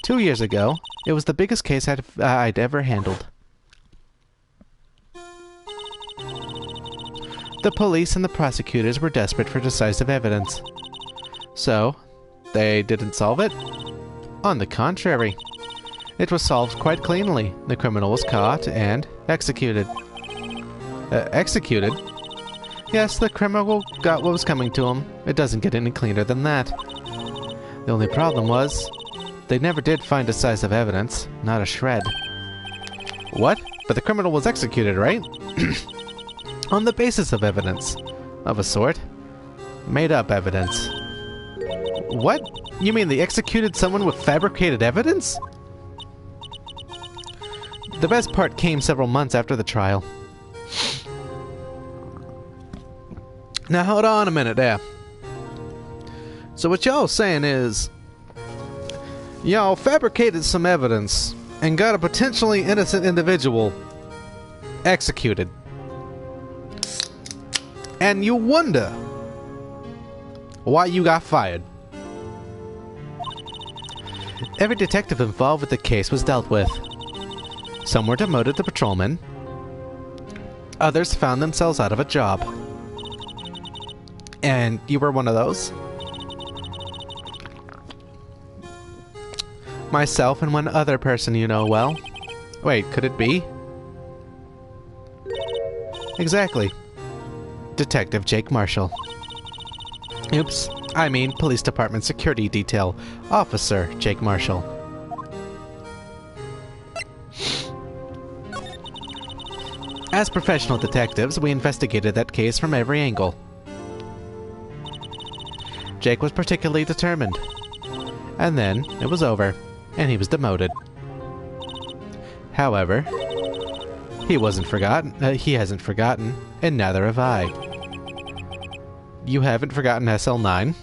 2 years ago, it was the biggest case I'd ever handled. The police and the prosecutors were desperate for decisive evidence. So, they didn't solve it? On the contrary. It was solved quite cleanly. The criminal was caught and executed. Executed? Yes, the criminal got what was coming to him. It doesn't get any cleaner than that. The only problem was, they never did find decisive evidence. Not a shred. What? But the criminal was executed, right? On the basis of evidence. Of a sort. Made up evidence. What? You mean they executed someone with fabricated evidence? The best part came several months after the trial. Now hold on a minute there. So what y'all saying is, y'all fabricated some evidence and got a potentially innocent individual executed. And you wonder why you got fired. Every detective involved with the case was dealt with. Some were demoted to patrolmen. Others found themselves out of a job. And you were one of those? Myself and one other person you know well. Wait, could it be? Exactly. Detective Jake Marshall. Oops, I mean, Police Department Security Detail Officer Jake Marshall. As professional detectives, we investigated that case from every angle. Jake was particularly determined. And then, it was over, and he was demoted. However, he hasn't forgotten, and neither have I. You haven't forgotten SL9?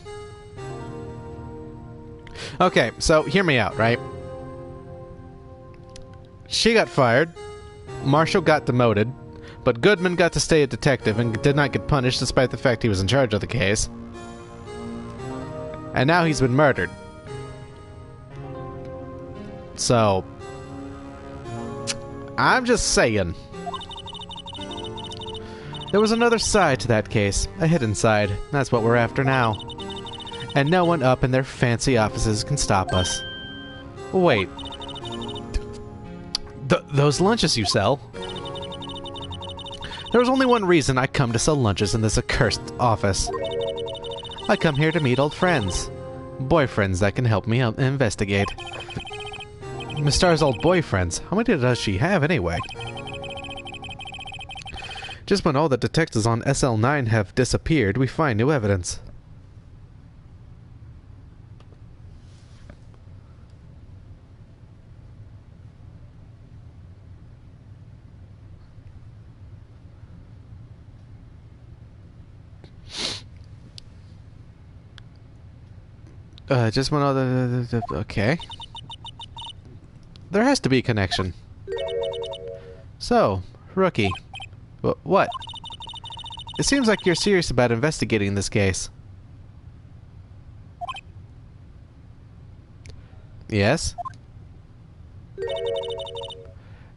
Okay, so hear me out, right? She got fired, Marshall got demoted, but Goodman got to stay a detective and did not get punished despite the fact he was in charge of the case. And now he's been murdered. So, I'm just saying. There was another side to that case, a hidden side. That's what we're after now. And no one up in their fancy offices can stop us. Wait. Those lunches you sell? There was only one reason I come to sell lunches in this accursed office. I come here to meet old friends. Boyfriends that can help me investigate. Miss Star's old boyfriends. How many does she have anyway? Just when all the detectives on SL9 have disappeared, we find new evidence. Just one other... Okay. There has to be a connection. So, Rookie. What? It seems like you're serious about investigating this case. Yes?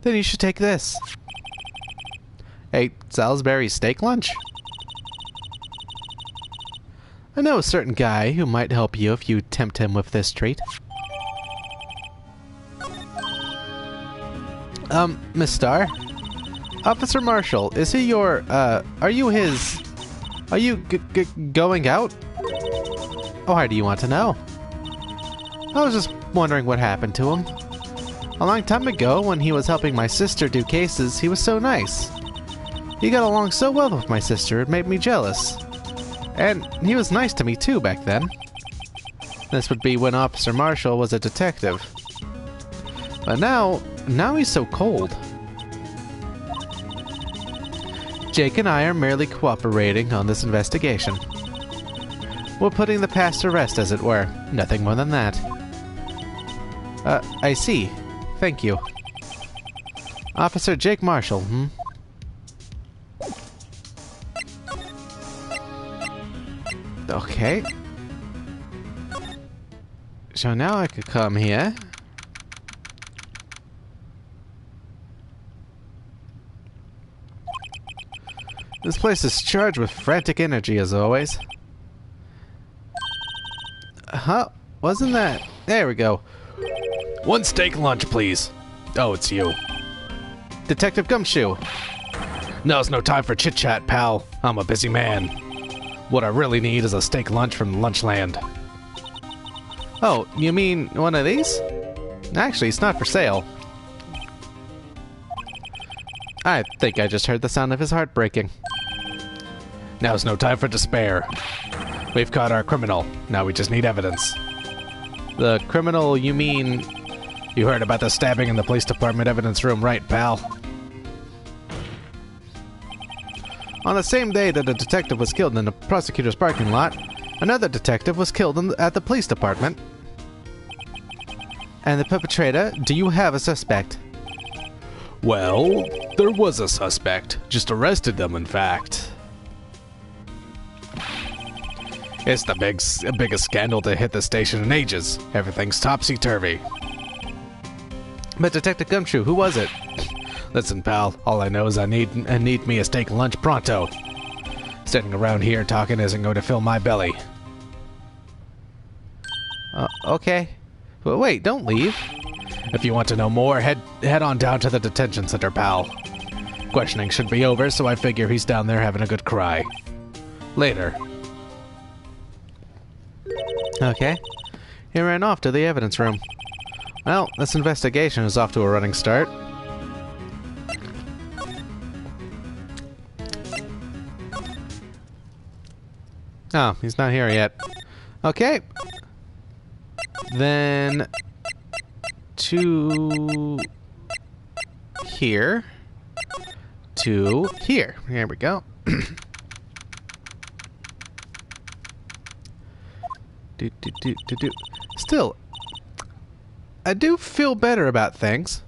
Then you should take this. A Salisbury steak lunch? I know a certain guy who might help you if you tempt him with this treat. Miss Starr? Officer Marshall, is he your, are you going out? Oh, why do you want to know? I was just wondering what happened to him. A long time ago, when he was helping my sister do cases, he was so nice. He got along so well with my sister, it made me jealous. And he was nice to me too back then. This would be when Officer Marshall was a detective. But now he's so cold. Jake and I are merely cooperating on this investigation. We're putting the past to rest, as it were. Nothing more than that. I see. Thank you. Officer Jake Marshall, Okay. So now I could come here. This place is charged with frantic energy, as always. Huh? Wasn't that... There we go. One steak lunch, please. Oh, it's you. Detective Gumshoe. Now's no time for chit-chat, pal. I'm a busy man. What I really need is a steak lunch from Lunchland. Oh, you mean one of these? Actually, it's not for sale. I think I just heard the sound of his heart breaking. Now's no time for despair. We've caught our criminal. Now we just need evidence. The criminal, you mean... You heard about the stabbing in the police department evidence room, right, pal? On the same day that a detective was killed in the prosecutor's parking lot, another detective was killed at the police department. And the perpetrator, do you have a suspect? Well, there was a suspect. Just arrested them, in fact. It's the biggest scandal to hit the station in ages. Everything's topsy-turvy. But Detective Gumshoe, who was it? Listen, pal, all I know is I need me a steak lunch pronto. Sitting around here talking isn't going to fill my belly. Okay. But wait, don't leave. If you want to know more, head on down to the detention center, pal. Questioning should be over, so I figure he's down there having a good cry. Later. Okay. He ran off to the evidence room. Well, this investigation is off to a running start. Oh, he's not here yet. Okay. Then to here to here. Here we go. Still, I do feel better about things.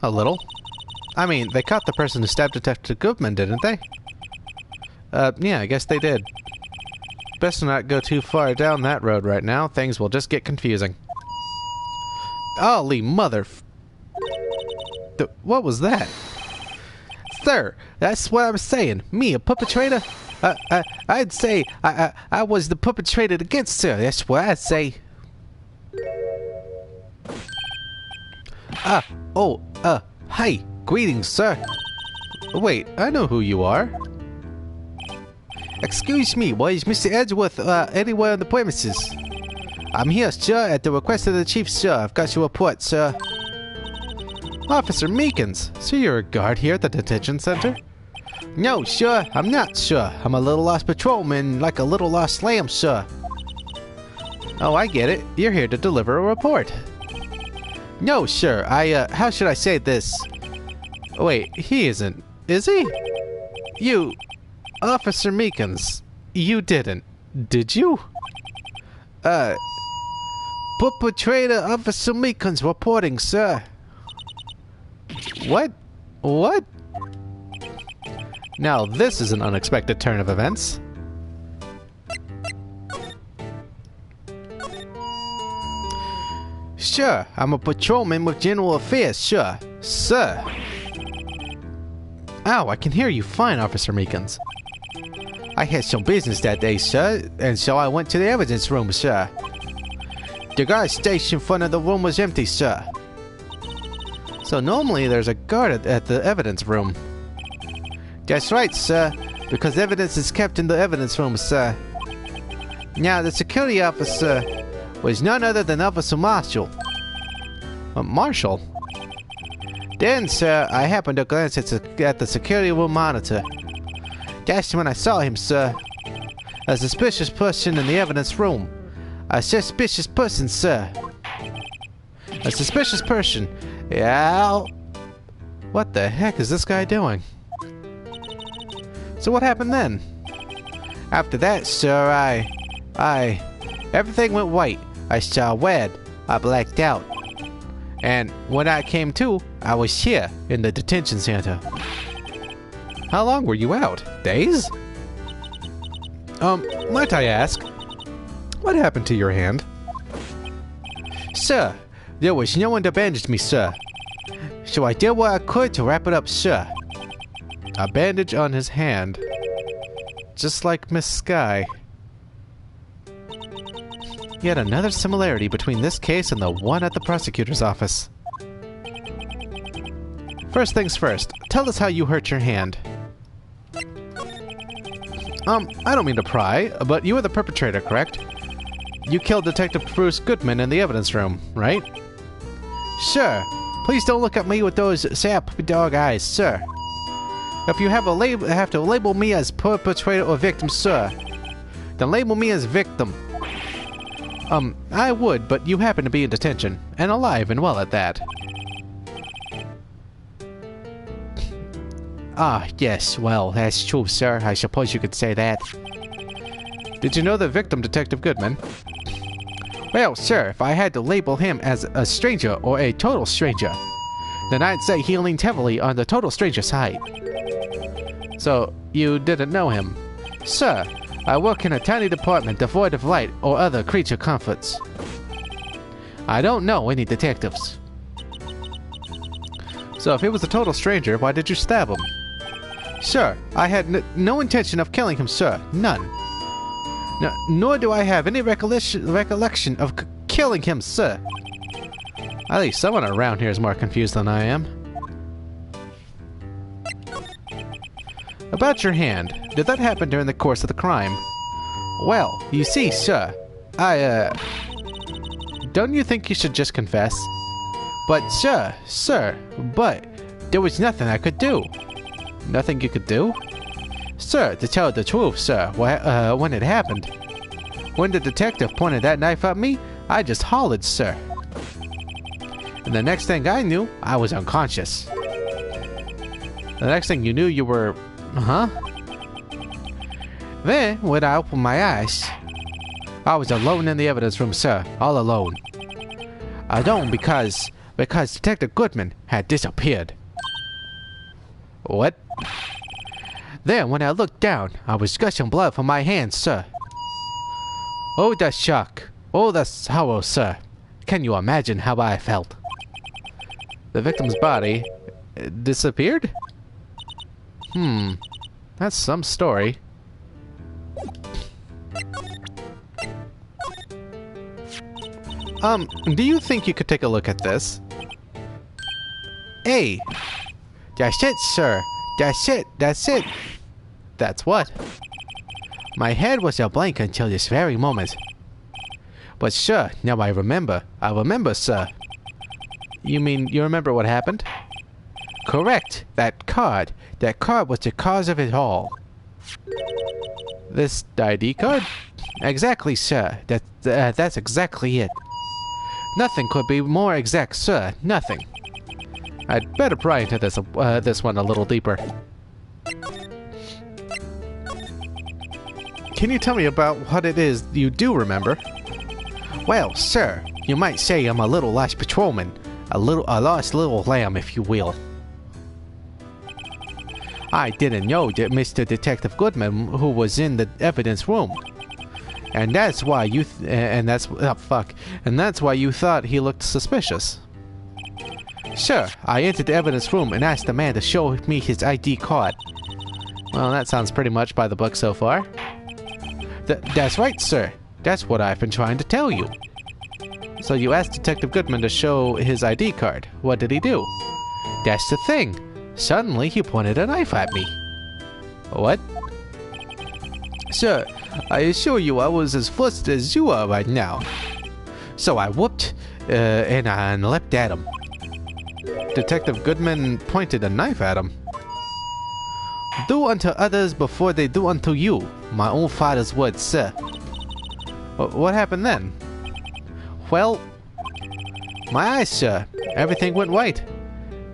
A little. I mean, they caught the person who stabbed Detective Goodman, didn't they? Yeah, I guess they did. Best to not go too far down that road right now. Things will just get confusing. Holy mother... What was that? Sir, that's what I'm saying. Me, a perpetrator? I'd say I was the perpetrator against her. That's what I'd say. Hi. Greetings, sir. Wait, I know who you are. Excuse me, was Mr. Edgeworth anywhere on the premises? I'm here, sir, at the request of the chief, sir. I've got your report, sir. Officer Meekins, so you're a guard here at the detention center? No, sir, I'm not, sir. I'm a little lost patrolman, like a little lost lamb, sir. Oh, I get it. You're here to deliver a report. No, sir, how should I say this? Wait, he isn't, is he? You... Officer Meekins, you didn't, did you? Perpetrator Officer Meekins reporting, sir. What? What? Now this is an unexpected turn of events. Sure, I'm a patrolman with general affairs, sure. Sir. Ow, I can hear you fine, Officer Meekins. I had some business that day, sir, and so I went to the evidence room, sir. The guard station in front of the room was empty, sir. So normally there's a guard at the evidence room. That's right, sir, because evidence is kept in the evidence room, sir. Now, the security officer was none other than Officer Marshall. Marshall? Then, sir, I happened to glance at the security room monitor. That's when I saw him, sir. A suspicious person in the evidence room. A suspicious person, sir. A suspicious person. Yeah. What the heck is this guy doing? So what happened then? After that, sir, everything went white. I saw red. I blacked out. And when I came to, I was here in the detention center. How long were you out? Days? Might I ask, what happened to your hand? Sir, there was no one to bandage me, sir. So I did what I could to wrap it up, sir. A bandage on his hand. Just like Miss Sky. Yet another similarity between this case and the one at the prosecutor's office. First things first, tell us how you hurt your hand. I don't mean to pry, but you were the perpetrator, correct? You killed Detective Bruce Goodman in the evidence room, right? Sure. Please don't look at me with those sad puppy dog eyes, sir. If you have to label me as perpetrator or victim, sir, then label me as victim. I would, but you happen to be in detention, and alive and well at that. Ah, yes, well, that's true, sir. I suppose you could say that. Did you know the victim, Detective Goodman? Well, sir, if I had to label him as a stranger or a total stranger, then I'd say he leaned heavily on the total stranger side. So, you didn't know him? Sir, I work in a tiny department devoid of light or other creature comforts. I don't know any detectives. So if he was a total stranger, why did you stab him? Sir, I had no intention of killing him, sir. None. Nor do I have any recollection of killing him, sir. At least someone around here is more confused than I am. About your hand, did that happen during the course of the crime? Well, you see, sir, Don't you think you should just confess? But, sir, but there was nothing I could do. Nothing you could do? Sir, to tell the truth, sir, when it happened, when the detective pointed that knife at me, I just hollered, sir. And the next thing I knew, I was unconscious. The next thing you knew, you were... Huh? Then, when I opened my eyes, I was alone in the evidence room, sir. All alone. Alone because Detective Goodman had disappeared. What? Then, when I looked down, I was gushing blood from my hands, sir. Oh, the shock. Oh, the sorrow, sir. Can you imagine how I felt? The victim's body disappeared? That's some story. Do you think you could take a look at this? Hey! That's it, sir. That's it. That's what? My head was a blank until this very moment. But sure, now I remember. I remember, sir. You mean you remember what happened? Correct. That card was the cause of it all. This ID card? Exactly, sir. That's exactly it. Nothing could be more exact, sir. Nothing. I'd better pry into this one a little deeper. Can you tell me about what it is you do remember? Well, sir, you might say I'm a little lost patrolman. A lost little lamb, if you will. I didn't know that Mr. Detective Goodman, who was in the evidence room. And that's why you that's why you thought he looked suspicious. Sure, I entered the evidence room and asked the man to show me his ID card. Well, that sounds pretty much by the book so far. That's right, sir. That's what I've been trying to tell you. So you asked Detective Goodman to show his ID card. What did he do? That's the thing. Suddenly, he pointed a knife at me. What? Sir, I assure you I was as flustered as you are right now. So I whooped and leapt at him. Detective Goodman pointed a knife at him. Do unto others before they do unto you. My own father's words, sir. What happened then? Well, my eyes, sir. Everything went white.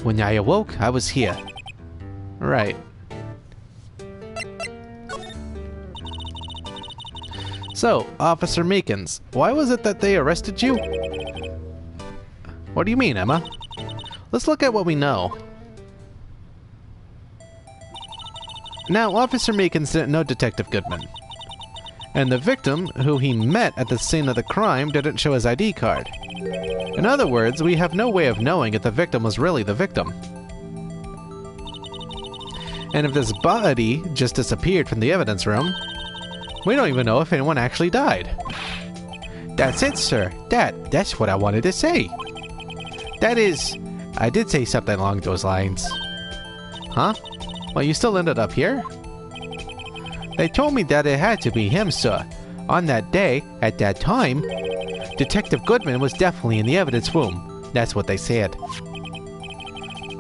When I awoke, I was here. Right. So, Officer Meekins, why was it that they arrested you? What do you mean, Emma? Let's look at what we know. Now, Officer Meekins didn't know Detective Goodman. And the victim, who he met at the scene of the crime, didn't show his ID card. In other words, we have no way of knowing if the victim was really the victim. And if this body just disappeared from the evidence room, we don't even know if anyone actually died. That's it, sir. That's what I wanted to say. That is, I did say something along those lines. Huh? Well, you still ended up here? They told me that it had to be him, sir. On that day, at that time, Detective Goodman was definitely in the evidence room. That's what they said.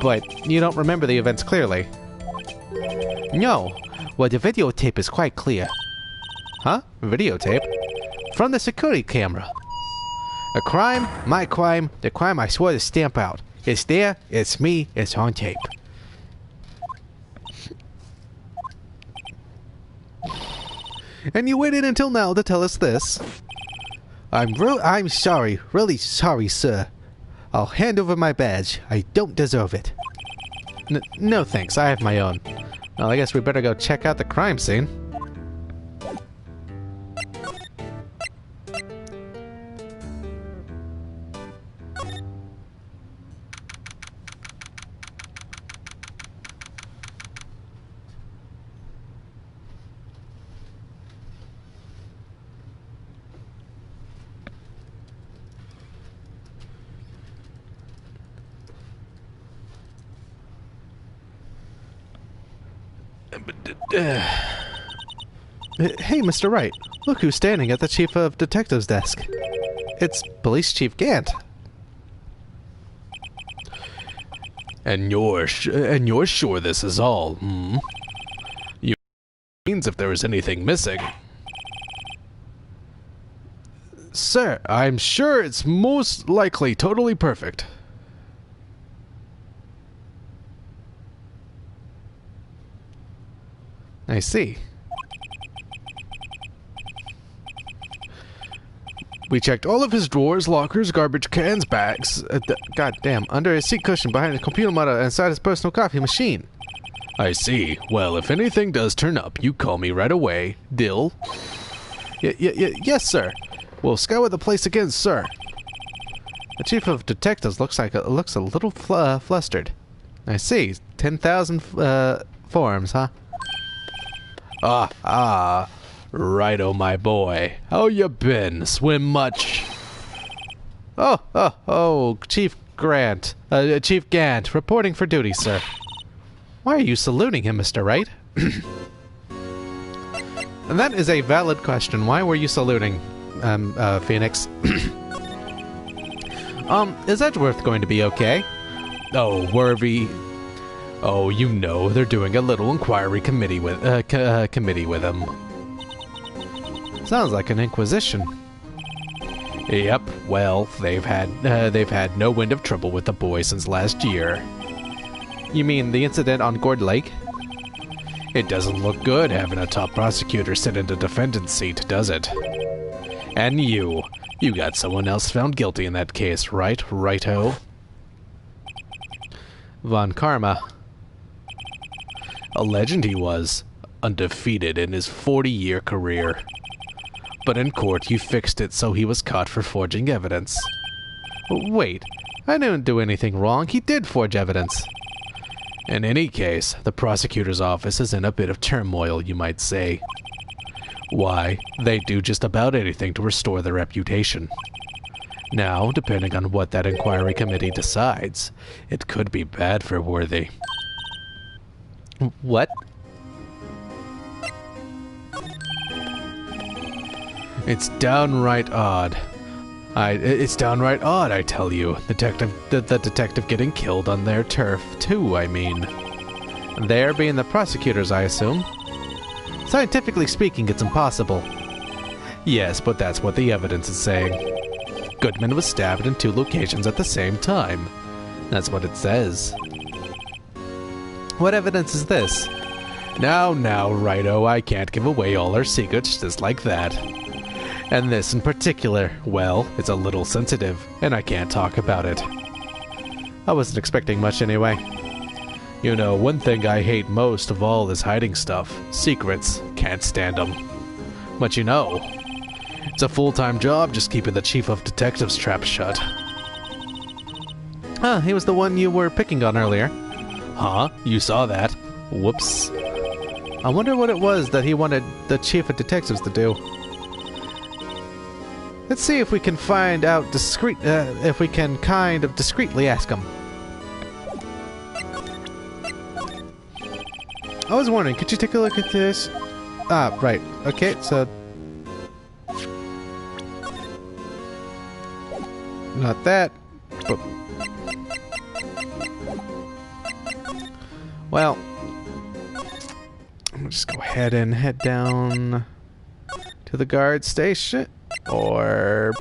But you don't remember the events clearly? No. Well, the videotape is quite clear. Huh? Videotape? From the security camera. A crime, my crime, the crime I swore to stamp out. It's there, it's me, it's on tape. And you waited until now to tell us this. I'm sorry, really sorry, sir. I'll hand over my badge. I don't deserve it. No thanks, I have my own. Well, I guess we better go check out the crime scene. Hey, Mr. Wright, look who's standing at the Chief of Detectives desk. It's Police Chief Gant. And you're sure this is all, hmm? You means if there is anything missing. Sir, I'm sure it's most likely totally perfect. I see. We checked all of his drawers, lockers, garbage cans, bags. Goddamn, under his seat cushion, behind his computer monitor, and inside his personal coffee machine. I see. Well, if anything does turn up, you call me right away. Dill? Yes, sir. We'll scour the place again, sir. The Chief of Detectives looks a little flustered. I see. 10,000 forms, huh? Righto, my boy. How you been? Swim much? Chief Chief Gant, reporting for duty, sir. Why are you saluting him, Mr. Wright? And that is a valid question. Why were you saluting, Phoenix? Is Edgeworth going to be okay? Oh, Worthy. Oh, you know, they're doing a little inquiry committee with him. Sounds like an inquisition. Yep. Well, they've had no end of trouble with the boy since last year. You mean the incident on Gourd Lake? It doesn't look good having a top prosecutor sit in the defendant's seat, does it? And you got someone else found guilty in that case, right? Righto? Von Karma. A legend he was, undefeated in his 40-year career. But in court, you fixed it so he was caught for forging evidence. Wait, I didn't do anything wrong. He did forge evidence. In any case, the prosecutor's office is in a bit of turmoil, you might say. Why, they do just about anything to restore their reputation. Now, depending on what that inquiry committee decides, it could be bad for Worthy. What? It's downright odd. It's downright odd, I tell you. The detective getting killed on their turf, too, I mean. There being the prosecutors, I assume. Scientifically speaking, it's impossible. Yes, but that's what the evidence is saying. Goodman was stabbed in 2 locations at the same time. That's what it says. What evidence is this? Now, Righto, I can't give away all our secrets just like that. And this in particular, well, it's a little sensitive, and I can't talk about it. I wasn't expecting much anyway. You know, one thing I hate most of all is hiding stuff. Secrets. Can't stand them. But you know, it's a full-time job just keeping the Chief of Detectives trap shut. Ah, he was the one you were picking on earlier. Huh? You saw that? Whoops. I wonder what it was that he wanted the Chief of Detectives to do. Let's see if we can find out if we can kind of discreetly ask him. I was wondering, could you take a look at this? Ah, right. Okay, so... Not that, but... Well... I'm gonna just go ahead and head down to the guard station. Or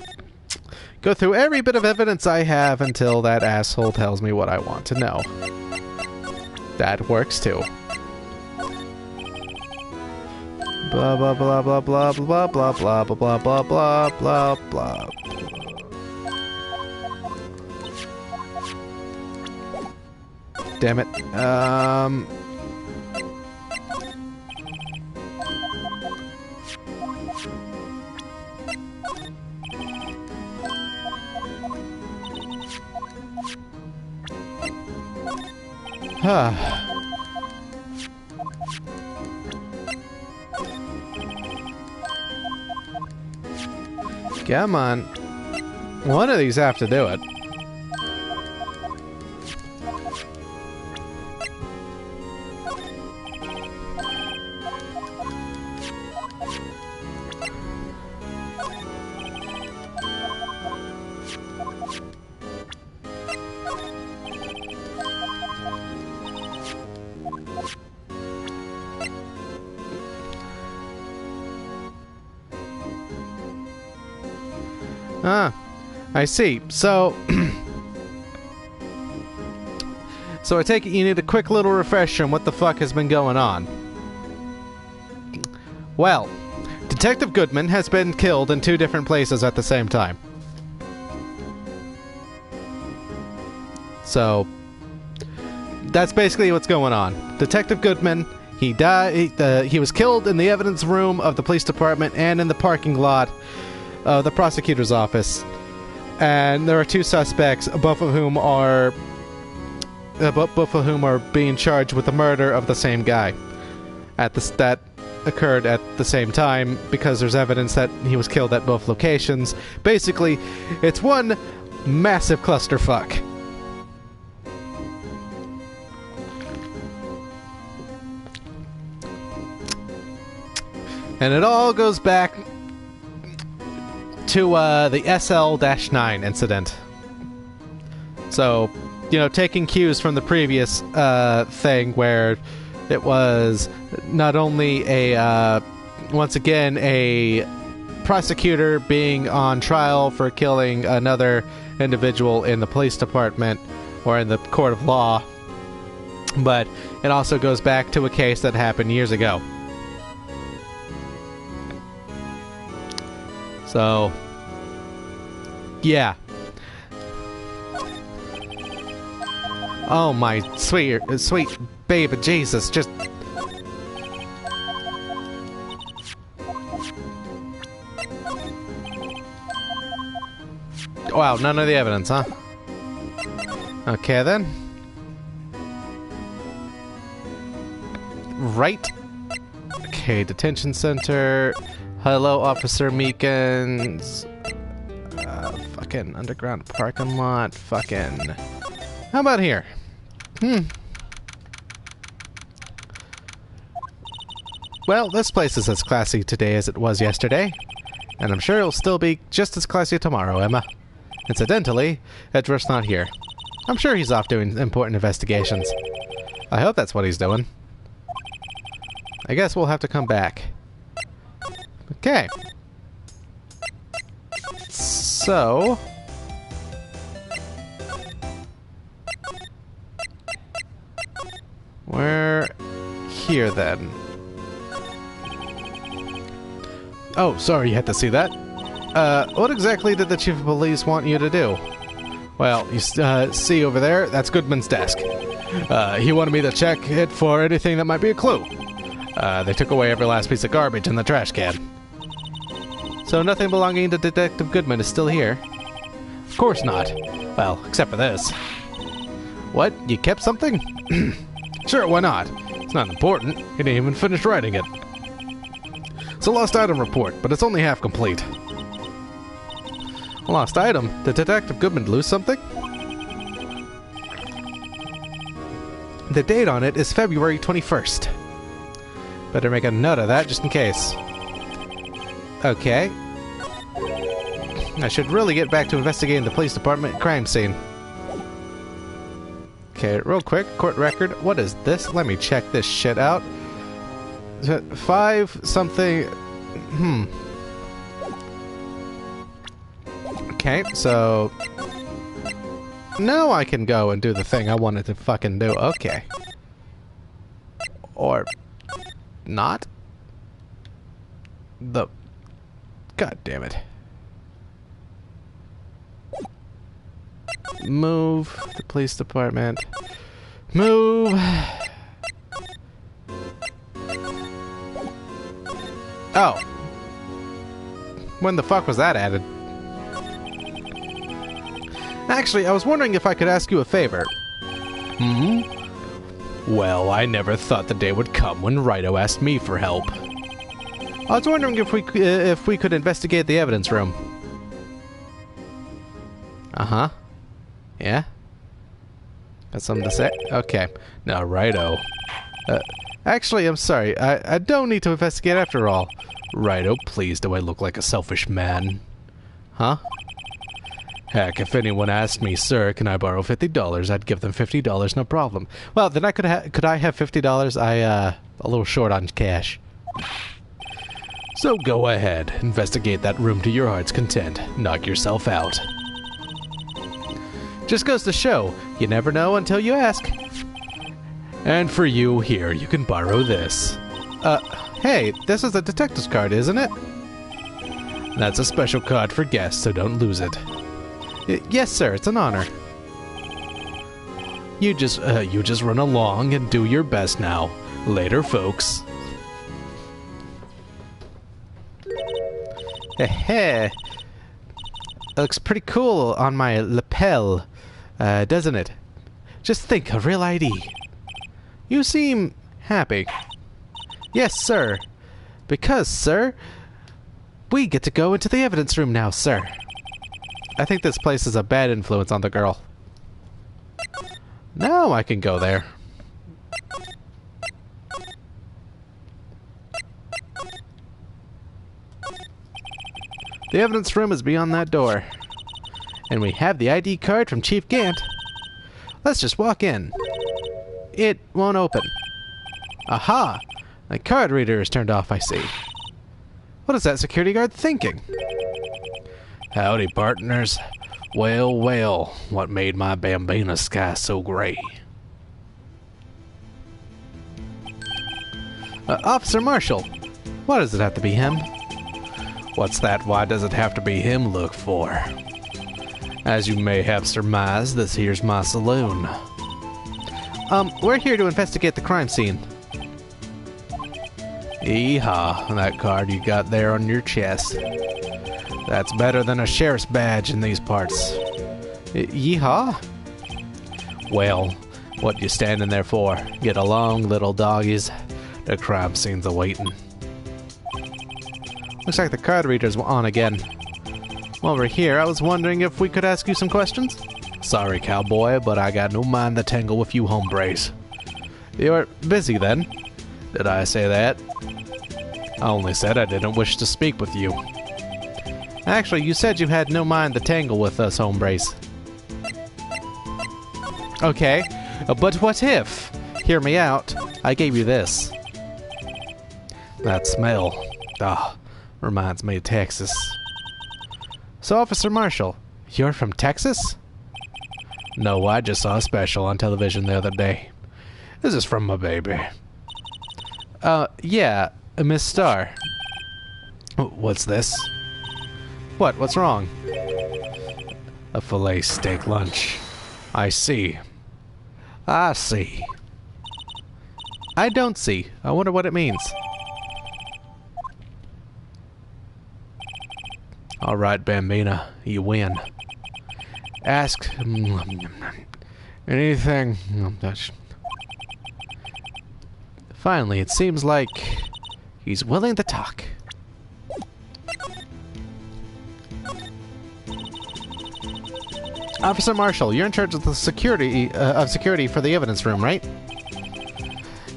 go through every bit of evidence I have until that asshole tells me what I want to know. That works too. Blah blah blah blah blah blah blah blah blah blah blah blah blah. Damn it. Come on. One of these have to do it. Ah, I see. So... So I take it you need a quick little refresher on what the fuck has been going on. Well, Detective Goodman has been killed in 2 different places at the same time. So, that's basically what's going on. Detective Goodman, he died. He was killed in the evidence room of the police department and in the parking lot of the prosecutor's office. And there are 2 suspects, both of whom are being charged with the murder of the same guy. That occurred at the same time because there's evidence that he was killed at both locations. Basically, it's one massive clusterfuck. And it all goes back to the SL-9 incident. So, you know, taking cues from the previous thing where it was not only once again a prosecutor being on trial for killing another individual in the police department or in the court of law, but it also goes back to a case that happened years ago. So, yeah. Oh my sweet baby Jesus, just... Wow, none of the evidence, huh? Okay then. Right. Okay, detention center. Hello, Officer Meekins. Fucking underground parking lot. Fucking... How about here? Well, this place is as classy today as it was yesterday. And I'm sure it'll still be just as classy tomorrow, Emma. Incidentally, Edward's not here. I'm sure he's off doing important investigations. I hope that's what he's doing. I guess we'll have to come back. Okay. So... we're here then. Oh, sorry you had to see that. What exactly did the Chief of Police want you to do? Well, you see over there, that's Goodman's desk. He wanted me to check it for anything that might be a clue. They took away every last piece of garbage in the trash can. So nothing belonging to Detective Goodman is still here? Of course not. Well, except for this. What? You kept something? Sure, why not? It's not important. He didn't even finish writing it. It's a lost item report, but it's only half complete. A lost item? Did Detective Goodman lose something? The date on it is February 21st. Better make a note of that just in case. Okay. I should really get back to investigating the police department crime scene. Okay, real quick, court record. What is this? Let me check this shit out. 5 something... Okay, so... Now I can go and do the thing I wanted to fucking do. Okay. Or... not? The... God damn it. Move the police department. Move. Oh. When the fuck was that added? Actually, I was wondering if I could ask you a favor. Well, I never thought the day would come when Wright asked me for help. I was wondering if we could investigate the evidence room. Uh-huh. Yeah? Got something to say? Okay. Now, righto. Actually, I'm sorry. I don't need to investigate after all. Righto, please, do I look like a selfish man? Huh? Heck, if anyone asked me, sir, can I borrow $50, I'd give them $50, no problem. Well, then could I have $50? A little short on cash. So go ahead, investigate that room to your heart's content. Knock yourself out. Just goes to show, you never know until you ask. And for you, here, you can borrow this. Hey, this is a detective's card, isn't it? That's a special card for guests, so don't lose it. Yes, sir, it's an honor. You just run along and do your best now. Later, folks. Heh. Looks pretty cool on my lapel, doesn't it? Just think, a real ID. You seem happy. Yes, sir. Because, sir, we get to go into the evidence room now, sir. I think this place is a bad influence on the girl. Now I can go there. The evidence room is beyond that door. And we have the ID card from Chief Gant. Let's just walk in. It won't open. Aha! My card reader is turned off, I see. What is that security guard thinking? Howdy, partners. Well, well, what made my Bambina sky so gray? Officer Marshall. Why does it have to be him? What's that? Why does it have to be him look for? As you may have surmised, this here's my saloon. We're here to investigate the crime scene. Yeehaw, that card you got there on your chest. That's better than a sheriff's badge in these parts. Yeehaw? Well, what you standing there for? Get along, little doggies. The crime scene's awaiting. Looks like the card reader's on again. While we're here, I was wondering if we could ask you some questions? Sorry, cowboy, but I got no mind to tangle with you hombres. You're busy then? Did I say that? I only said I didn't wish to speak with you. Actually, you said you had no mind to tangle with us hombres. Okay, but what if? Hear me out. I gave you this. That smell. Reminds me of Texas. So, Officer Marshall, you're from Texas? No, I just saw a special on television the other day. This is from my baby. Yeah, Miss Starr. What's this? What's wrong? A filet steak lunch. I see. I see. I don't see. I wonder what it means. All right, Bambina, you win. Ask anything. Finally, it seems like he's willing to talk. Officer Marshall, you're in charge of the security for the evidence room, right?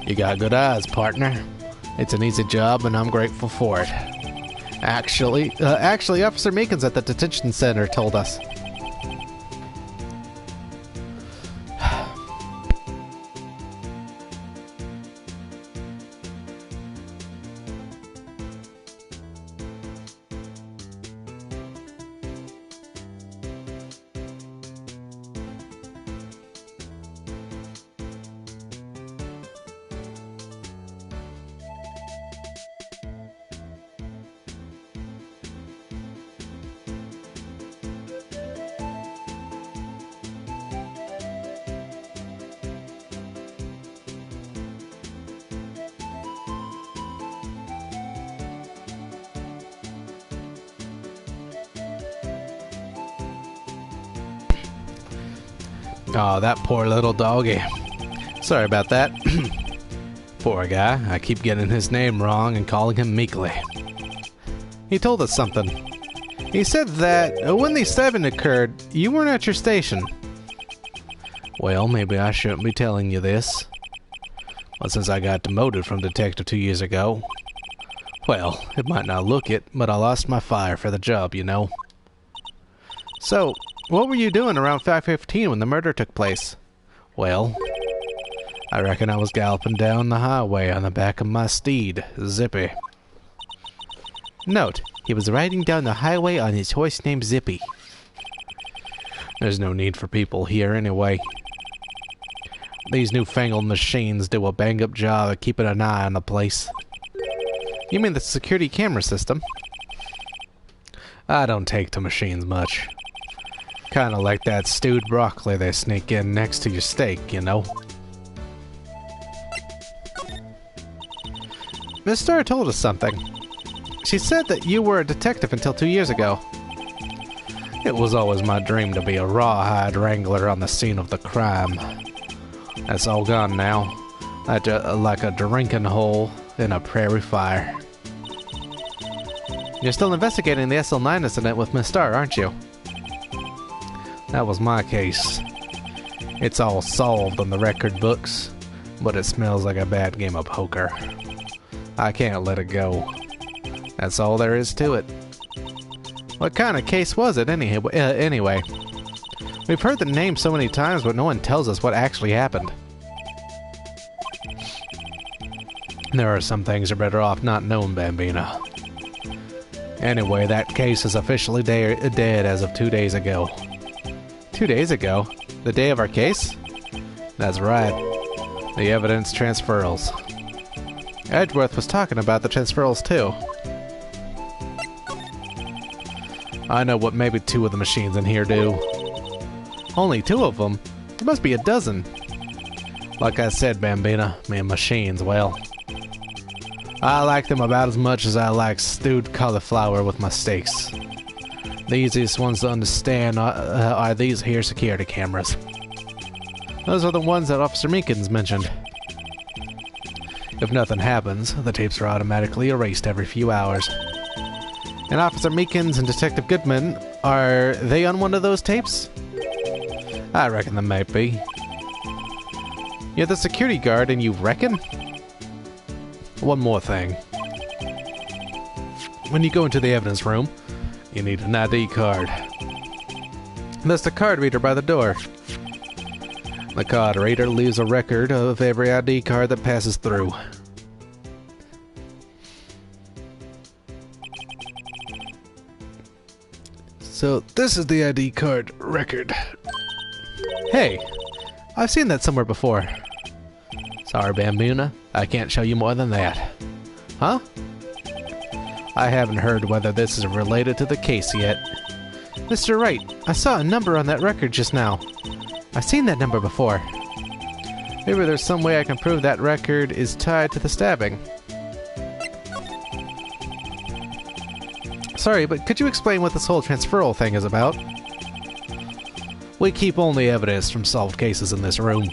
You got good eyes, partner. It's an easy job, and I'm grateful for it. Actually, Officer Meekins at the detention center told us. Oh, that poor little doggy. Sorry about that. Poor guy. I keep getting his name wrong and calling him Meekly. He told us something. He said that when the stabbing occurred, you weren't at your station. Well, maybe I shouldn't be telling you this. But since I got demoted from detective 2 years ago, well, it might not look it, but I lost my fire for the job, you know. So, what were you doing around 5:15 when the murder took place? Well, I reckon I was galloping down the highway on the back of my steed, Zippy. Note, he was riding down the highway on his horse named Zippy. There's no need for people here anyway. These newfangled machines do a bang-up job of keeping an eye on the place. You mean the security camera system? I don't take to machines much. Kinda like that stewed broccoli they sneak in next to your steak, you know? Miss Starr told us something. She said that you were a detective until 2 years ago. It was always my dream to be a rawhide wrangler on the scene of the crime. That's all gone now. Like a drinking hole in a prairie fire. You're still investigating the SL9 incident with Miss Starr, aren't you? That was my case. It's all solved on the record books, but it smells like a bad game of poker. I can't let it go. That's all there is to it. What kind of case was it anyway? We've heard the name so many times, but no one tells us what actually happened. There are some things are better off not known, Bambina. Anyway, that case is officially dead as of 2 days ago. 2 days ago? The day of our case? That's right. The evidence transferals. Edgeworth was talking about the transferals too. I know what maybe 2 of the machines in here do. Only 2 of them? There must be a dozen. Like I said, Bambina, me and machines, well, I like them about as much as I like stewed cauliflower with my steaks. The easiest ones to understand are these here security cameras. Those are the ones that Officer Meekins mentioned. If nothing happens, the tapes are automatically erased every few hours. And Officer Meekins and Detective Goodman, are they on one of those tapes? I reckon they might be. You're the security guard and you reckon? One more thing. When you go into the evidence room, you need an ID card. There's the card reader by the door. The card reader leaves a record of every ID card that passes through. So this is the ID card record. Hey, I've seen that somewhere before. Sorry, Bambina, I can't show you more than that. Huh? I haven't heard whether this is related to the case yet. Mr. Wright, I saw a number on that record just now. I've seen that number before. Maybe there's some way I can prove that record is tied to the stabbing. Sorry, but could you explain what this whole transferal thing is about? We keep only evidence from solved cases in this room.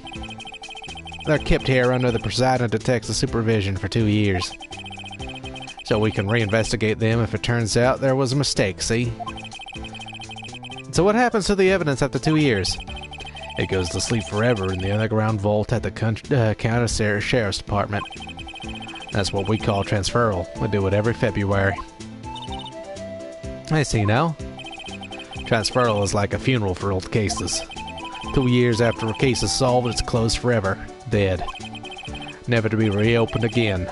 They're kept here under the presiding detective's supervision for 2 years. So we can reinvestigate them if it turns out there was a mistake, see? So what happens to the evidence after 2 years? It goes to sleep forever in the underground vault at the county sheriff's department. That's what we call transferal. We do it every February. I see now. Transferal is like a funeral for old cases. 2 years after a case is solved, it's closed forever. Dead. Never to be reopened again.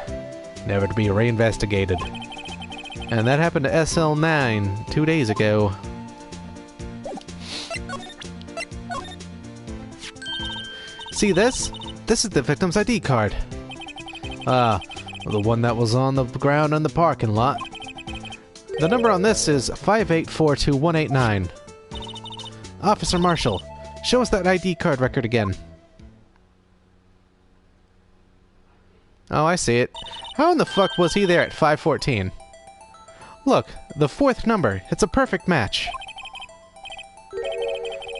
Never to be reinvestigated. And that happened to SL9 2 days ago. See this? This is the victim's ID card. Ah, the one that was on the ground in the parking lot. The number on this is 5842189. Officer Marshall, show us that ID card record again. Oh, I see it. How in the fuck was he there at 514? Look, the 4th number. It's a perfect match.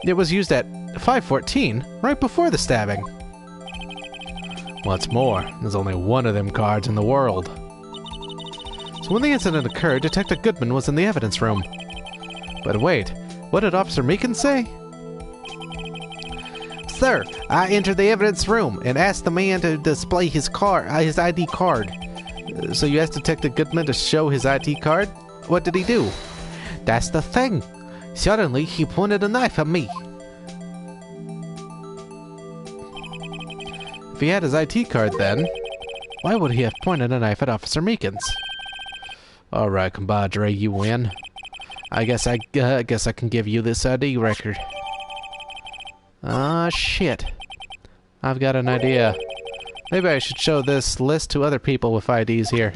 It was used at 514, right before the stabbing. What's more, there's only one of them cards in the world. So when the incident occurred, Detective Goodman was in the evidence room. But wait, what did Officer Meekins say? Sir, I entered the evidence room and asked the man to display his ID card. So you asked Detective Goodman to show his ID card? What did he do? That's the thing. Suddenly, he pointed a knife at me. If he had his ID card then, why would he have pointed a knife at Officer Meekins? Alright, compadre, you win. I guess I can give you this ID record. Ah, shit. I've got an idea. Maybe I should show this list to other people with IDs here.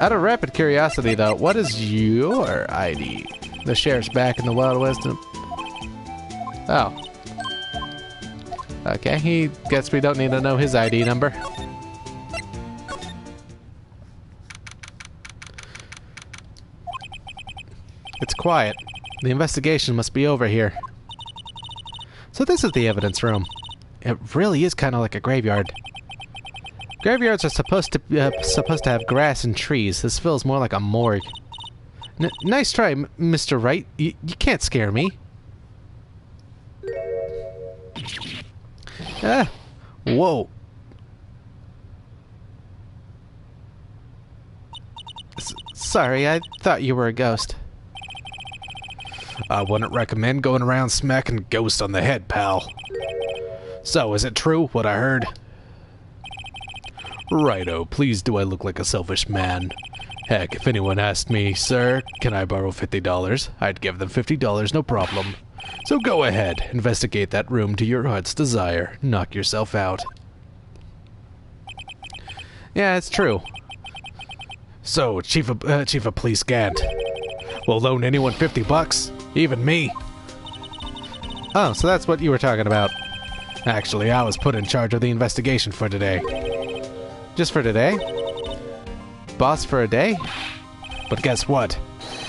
Out of rapid curiosity, though, what is your ID? The sheriff's back in the Wild West. Oh. Okay, he guess we don't need to know his ID number. It's quiet. The investigation must be over here. So this is the evidence room. It really is kind of like a graveyard. Graveyards are supposed to have grass and trees. This feels more like a morgue. Nice try, Mr. Wright. You can't scare me. Whoa. Sorry, I thought you were a ghost. I wouldn't recommend going around smacking ghosts on the head, pal. So, is it true, what I heard? Righto, please do I look like a selfish man? Heck, if anyone asked me, sir, can I borrow $50? I'd give them $50, no problem. So go ahead, investigate that room to your heart's desire. Knock yourself out. Yeah, it's true. So, Chief of Police Gant, will loan anyone $50? Even me? Oh, so that's what you were talking about. Actually, I was put in charge of the investigation for today. Just for today? Boss for a day? But guess what?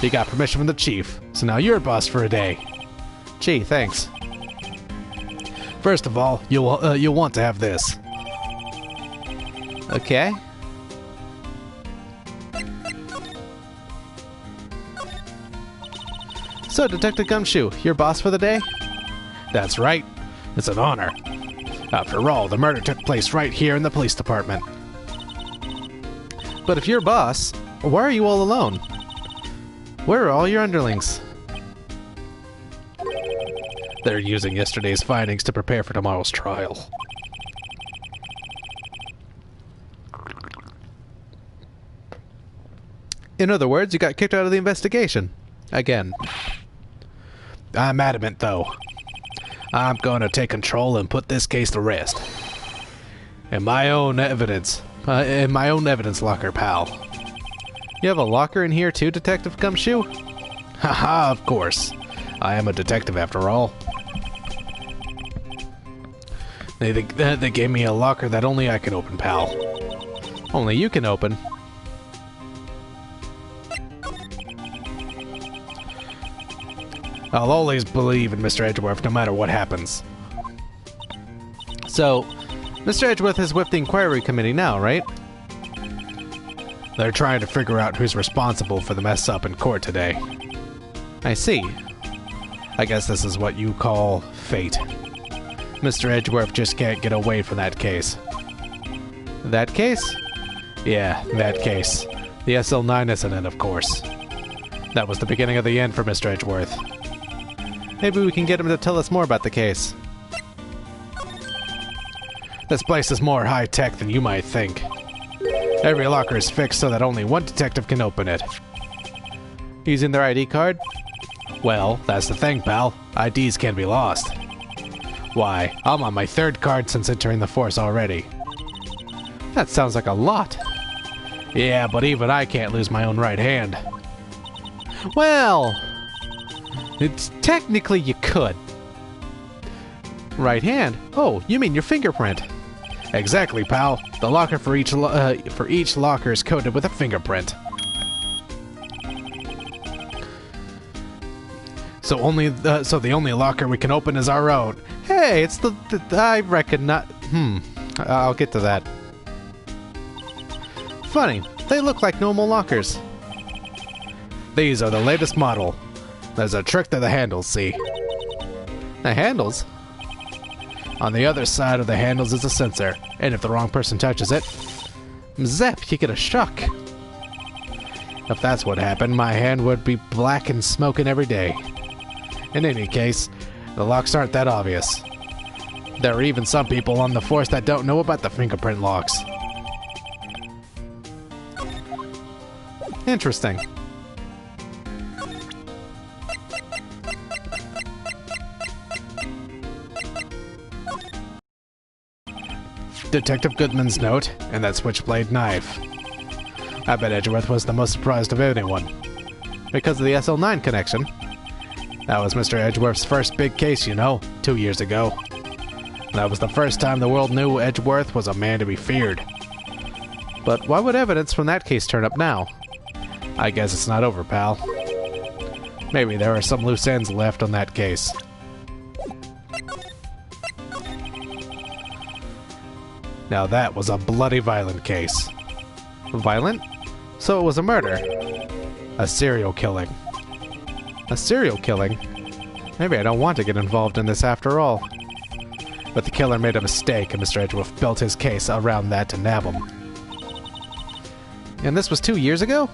You got permission from the chief, so now you're boss for a day. Gee, thanks. First of all, you'll want to have this. Okay. So, Detective Gumshoe, you're boss for the day? That's right. It's an honor. After all, the murder took place right here in the police department. But if you're boss, why are you all alone? Where are all your underlings? They're using yesterday's findings to prepare for tomorrow's trial. In other words, you got kicked out of the investigation. Again. I'm adamant, though. I'm going to take control and put this case to rest. In my own evidence locker, pal. You have a locker in here too, Detective Gumshoe? Haha, of course. I am a detective after all. They gave me a locker that only I can open, pal. Only you can open. I'll always believe in Mr. Edgeworth no matter what happens. So, Mr. Edgeworth is with the inquiry committee now, right? They're trying to figure out who's responsible for the mess up in court today. I see. I guess this is what you call fate. Mr. Edgeworth just can't get away from that case. That case? Yeah, that case. The SL9 incident, of course. That was the beginning of the end for Mr. Edgeworth. Maybe we can get him to tell us more about the case. This place is more high-tech than you might think. Every locker is fixed so that only one detective can open it. Using their ID card? Well, that's the thing, pal. IDs can be lost. Why, I'm on my third card since entering the force already. That sounds like a lot. Yeah, but even I can't lose my own right hand. Well, it's technically you could. Right hand? Oh, you mean your fingerprint? Exactly, pal. The locker for each locker is coded with a fingerprint. So the only locker we can open is our own. Hey, it's the I reckon not. I'll get to that. Funny, they look like normal lockers. These are the latest model. There's a trick to the handles, see? The handles? On the other side of the handles is a sensor, and if the wrong person touches it, zap, you get a shock. If that's what happened, my hand would be black and smoking every day. In any case, the locks aren't that obvious. There are even some people on the force that don't know about the fingerprint locks. Interesting. Detective Goodman's note, and that switchblade knife. I bet Edgeworth was the most surprised of anyone. Because of the SL9 connection. That was Mr. Edgeworth's first big case, you know, 2 years ago. That was the first time the world knew Edgeworth was a man to be feared. But why would evidence from that case turn up now? I guess it's not over, pal. Maybe there are some loose ends left on that case. Now that was a bloody violent case. Violent? So it was a murder. A serial killing. A serial killing? Maybe I don't want to get involved in this after all. But the killer made a mistake, and Mr. Edgeworth built his case around that to nab him. And this was 2 years ago?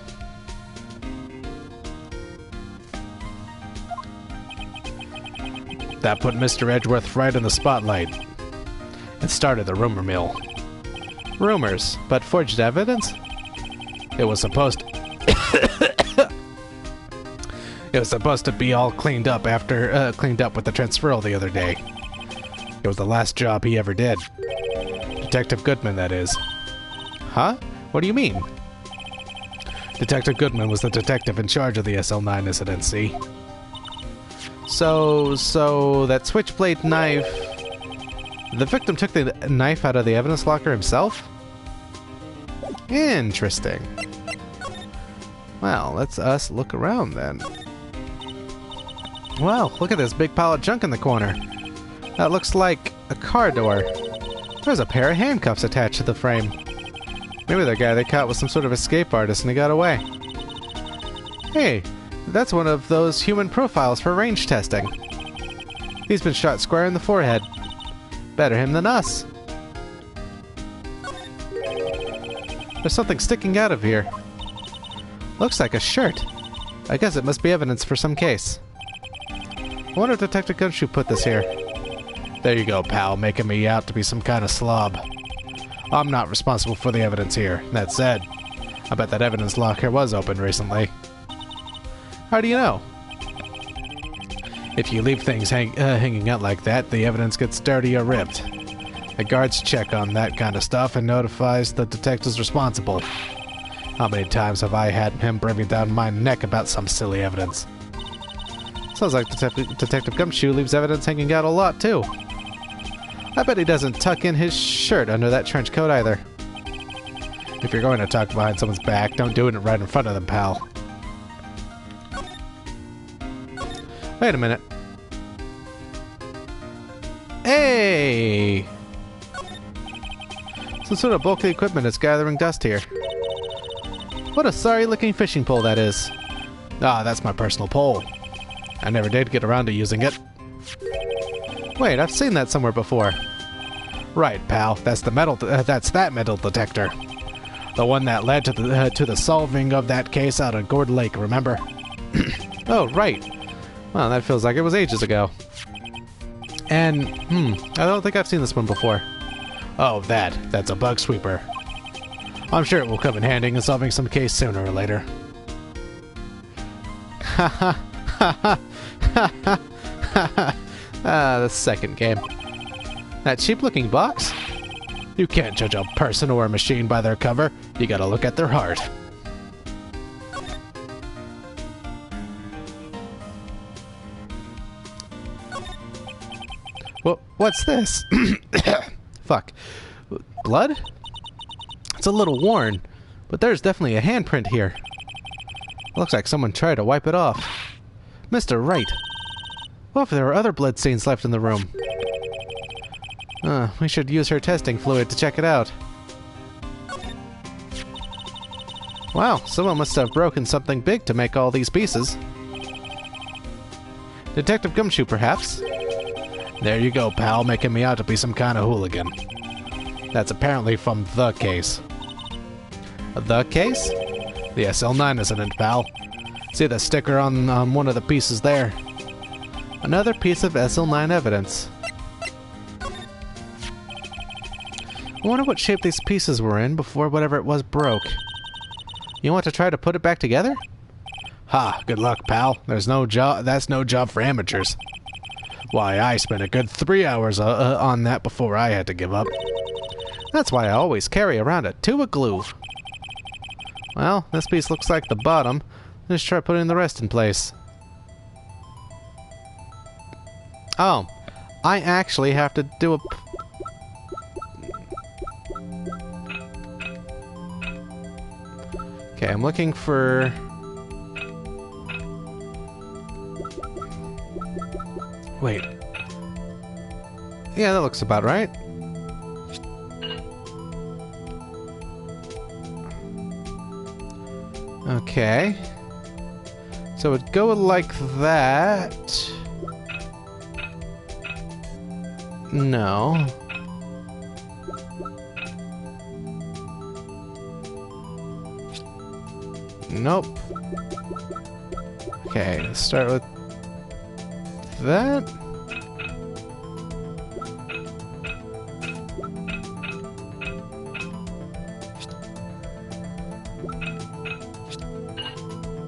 That put Mr. Edgeworth right in the spotlight. It started the rumor mill. Rumors, but forged evidence? It was supposed It was supposed to be all cleaned up after cleaned up with the transferal the other day. It was the last job he ever did. Detective Goodman, that is. Huh? What do you mean? Detective Goodman was the detective in charge of the SL9 incident, see? So that switchblade knife... The victim took the knife out of the evidence locker himself? Interesting. Well, let's us look around then. Wow, look at this big pile of junk in the corner. That looks like a car door. There's a pair of handcuffs attached to the frame. Maybe the guy they caught was some sort of escape artist and he got away. Hey, that's one of those human profiles for range testing. He's been shot square in the forehead. Better him than us. There's something sticking out of here. Looks like a shirt. I guess it must be evidence for some case. I wonder if Detective Gumshoe put this here. There you go, pal, making me out to be some kind of slob. I'm not responsible for the evidence here. That said, I bet that evidence locker was open recently. How do you know? If you leave things hanging out like that, the evidence gets dirty or ripped. The guards check on that kind of stuff and notifies the detectives responsible. How many times have I had him breathing down my neck about some silly evidence? Sounds like Detective Gumshoe leaves evidence hanging out a lot, too. I bet he doesn't tuck in his shirt under that trench coat either. If you're going to talk behind someone's back, don't do it right in front of them, pal. Wait a minute. Hey! Some sort of bulky equipment is gathering dust here. What a sorry-looking fishing pole that is. Ah, that's my personal pole. I never did get around to using it. Wait, I've seen that somewhere before. Right, pal. That's the that metal detector. The one that led to the solving of that case out of Gourd Lake, remember? Oh, right. Well, that feels like it was ages ago. And, I don't think I've seen this one before. Oh, that's a bug sweeper. I'm sure it will come in handy in solving some case sooner or later. Ha ha ha ha ha ha. The second game. That cheap-looking box? You can't judge a person or a machine by their cover. You gotta look at their heart. What's this? Fuck. Blood? It's a little worn, but there's definitely a handprint here. Looks like someone tried to wipe it off. Mr. Wright. What if there are other blood stains left in the room? We should use her testing fluid to check it out. Wow, someone must have broken something big to make all these pieces. Detective Gumshoe, perhaps? There you go, pal, making me out to be some kind of hooligan. That's apparently from the case. The case? The SL9 incident, pal. See the sticker on one of the pieces there? Another piece of SL9 evidence. I wonder what shape these pieces were in before whatever it was broke. You want to try to put it back together? Ha, good luck, pal. That's no job for amateurs. Why, I spent a good 3 hours on that before I had to give up. That's why I always carry around a tube of glue. Well, this piece looks like the bottom. Let's try putting the rest in place. Oh, I actually have to do a... Okay, I'm looking for... Wait. Yeah, that looks about right. Okay. So it'd go like that. No. Nope. Okay, let's start with that.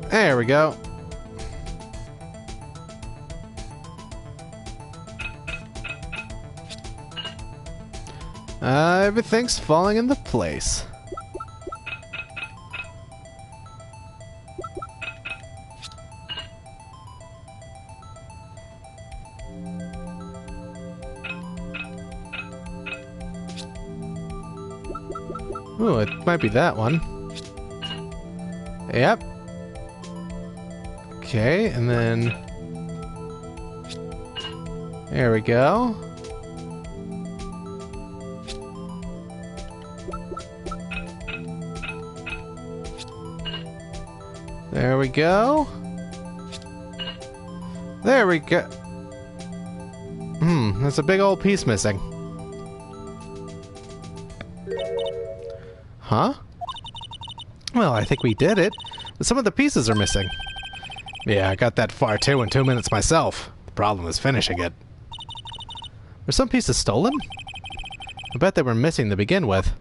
There we go. Everything's falling into place. Ooh, it might be that one. Yep. Okay, and then... There we go. There we go. There we go. There's a big old piece missing. Huh? Well, I think we did it, but some of the pieces are missing. Yeah, I got that far too in 2 minutes myself. The problem is finishing it. Were some pieces stolen? I bet they were missing to begin with.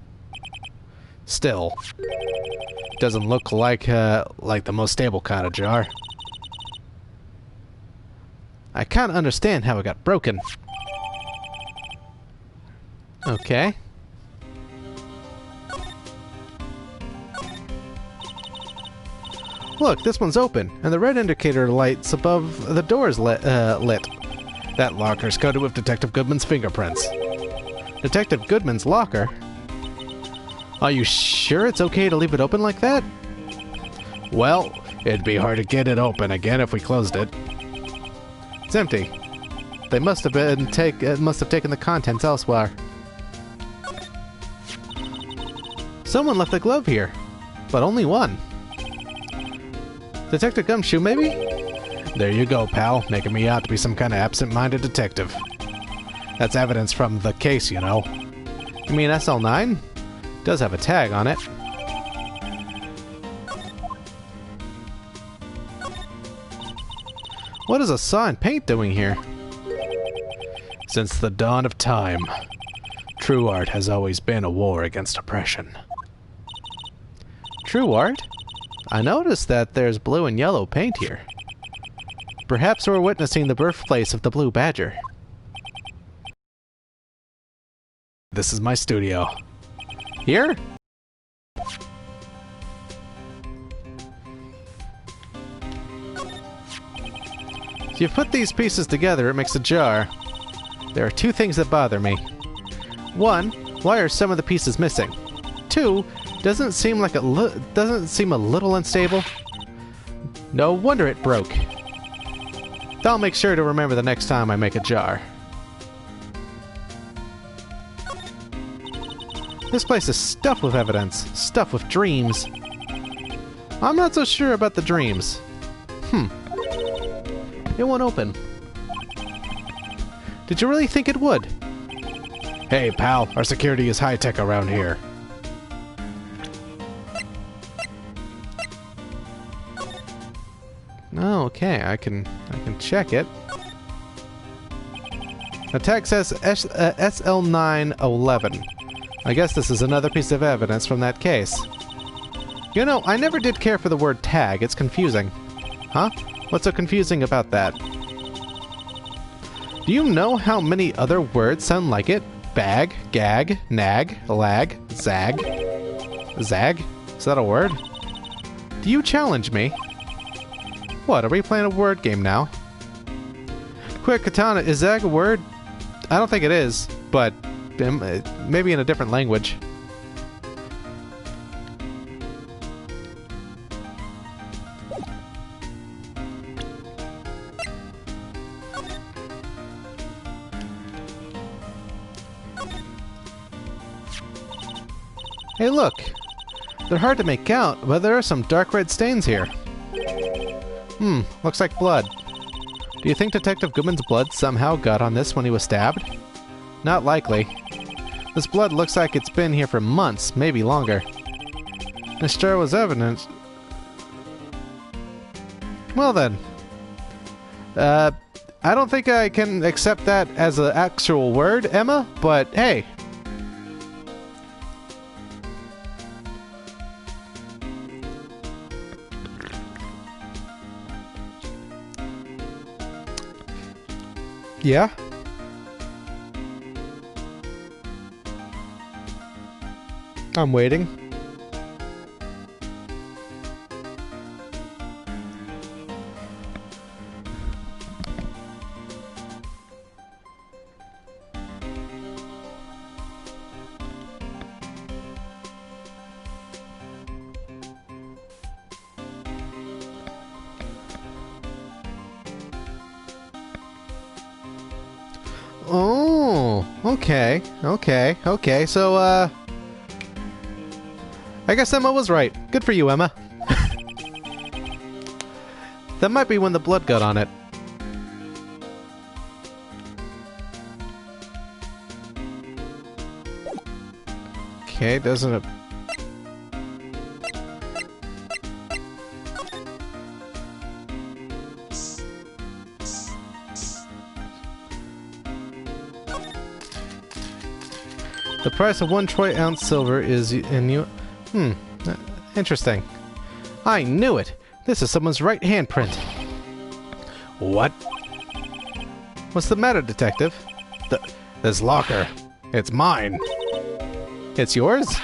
Still, doesn't look like the most stable kind of jar. I can't understand how it got broken. Okay. Look, this one's open, and the red indicator lights above the door is lit. That locker's coated with Detective Goodman's fingerprints. Detective Goodman's locker? Are you sure it's okay to leave it open like that? Well, it'd be hard to get it open again if we closed it. It's empty. They must have taken the contents elsewhere. Someone left a glove here, but only one. Detective Gumshoe, maybe? There you go, pal, making me out to be some kind of absent-minded detective. That's evidence from the case, you know. You mean SL9? Does have a tag on it. What is a saw and paint doing here? Since the dawn of time, true art has always been a war against oppression. True art? I noticed that there's blue and yellow paint here. Perhaps we're witnessing the birthplace of the Blue Badger. This is my studio. Here? If you put these pieces together, it makes a jar. There are two things that bother me. One, why are some of the pieces missing? Two, doesn't it seem a little unstable? No wonder it broke. I'll make sure to remember the next time I make a jar. This place is stuffed with evidence, stuffed with dreams. I'm not so sure about the dreams. It won't open. Did you really think it would? Hey, pal, our security is high-tech around here. Oh, okay, I can check it. The tag says SL911. I guess this is another piece of evidence from that case. You know, I never did care for the word tag. It's confusing. Huh? What's so confusing about that? Do you know how many other words sound like it? Bag, gag, nag, lag, zag. Zag? Is that a word? Do you challenge me? What, are we playing a word game now? Quick, Katana, is zag a word? I don't think it is, but maybe in a different language. Hey, look! They're hard to make out, but there are some dark red stains here. Looks like blood. Do you think Detective Goodman's blood somehow got on this when he was stabbed? Not likely. This blood looks like it's been here for months, maybe longer. This jar was evidence. Well then. I don't think I can accept that as an actual word, Emma, but hey. Yeah? I'm waiting. Oh, okay, so, I guess Emma was right. Good for you, Emma. That might be when the blood got on it. Okay, doesn't it... The price of 1 troy ounce silver is in you... interesting. I knew it! This is someone's right handprint. What? What's the matter, Detective? This locker. It's mine. It's yours?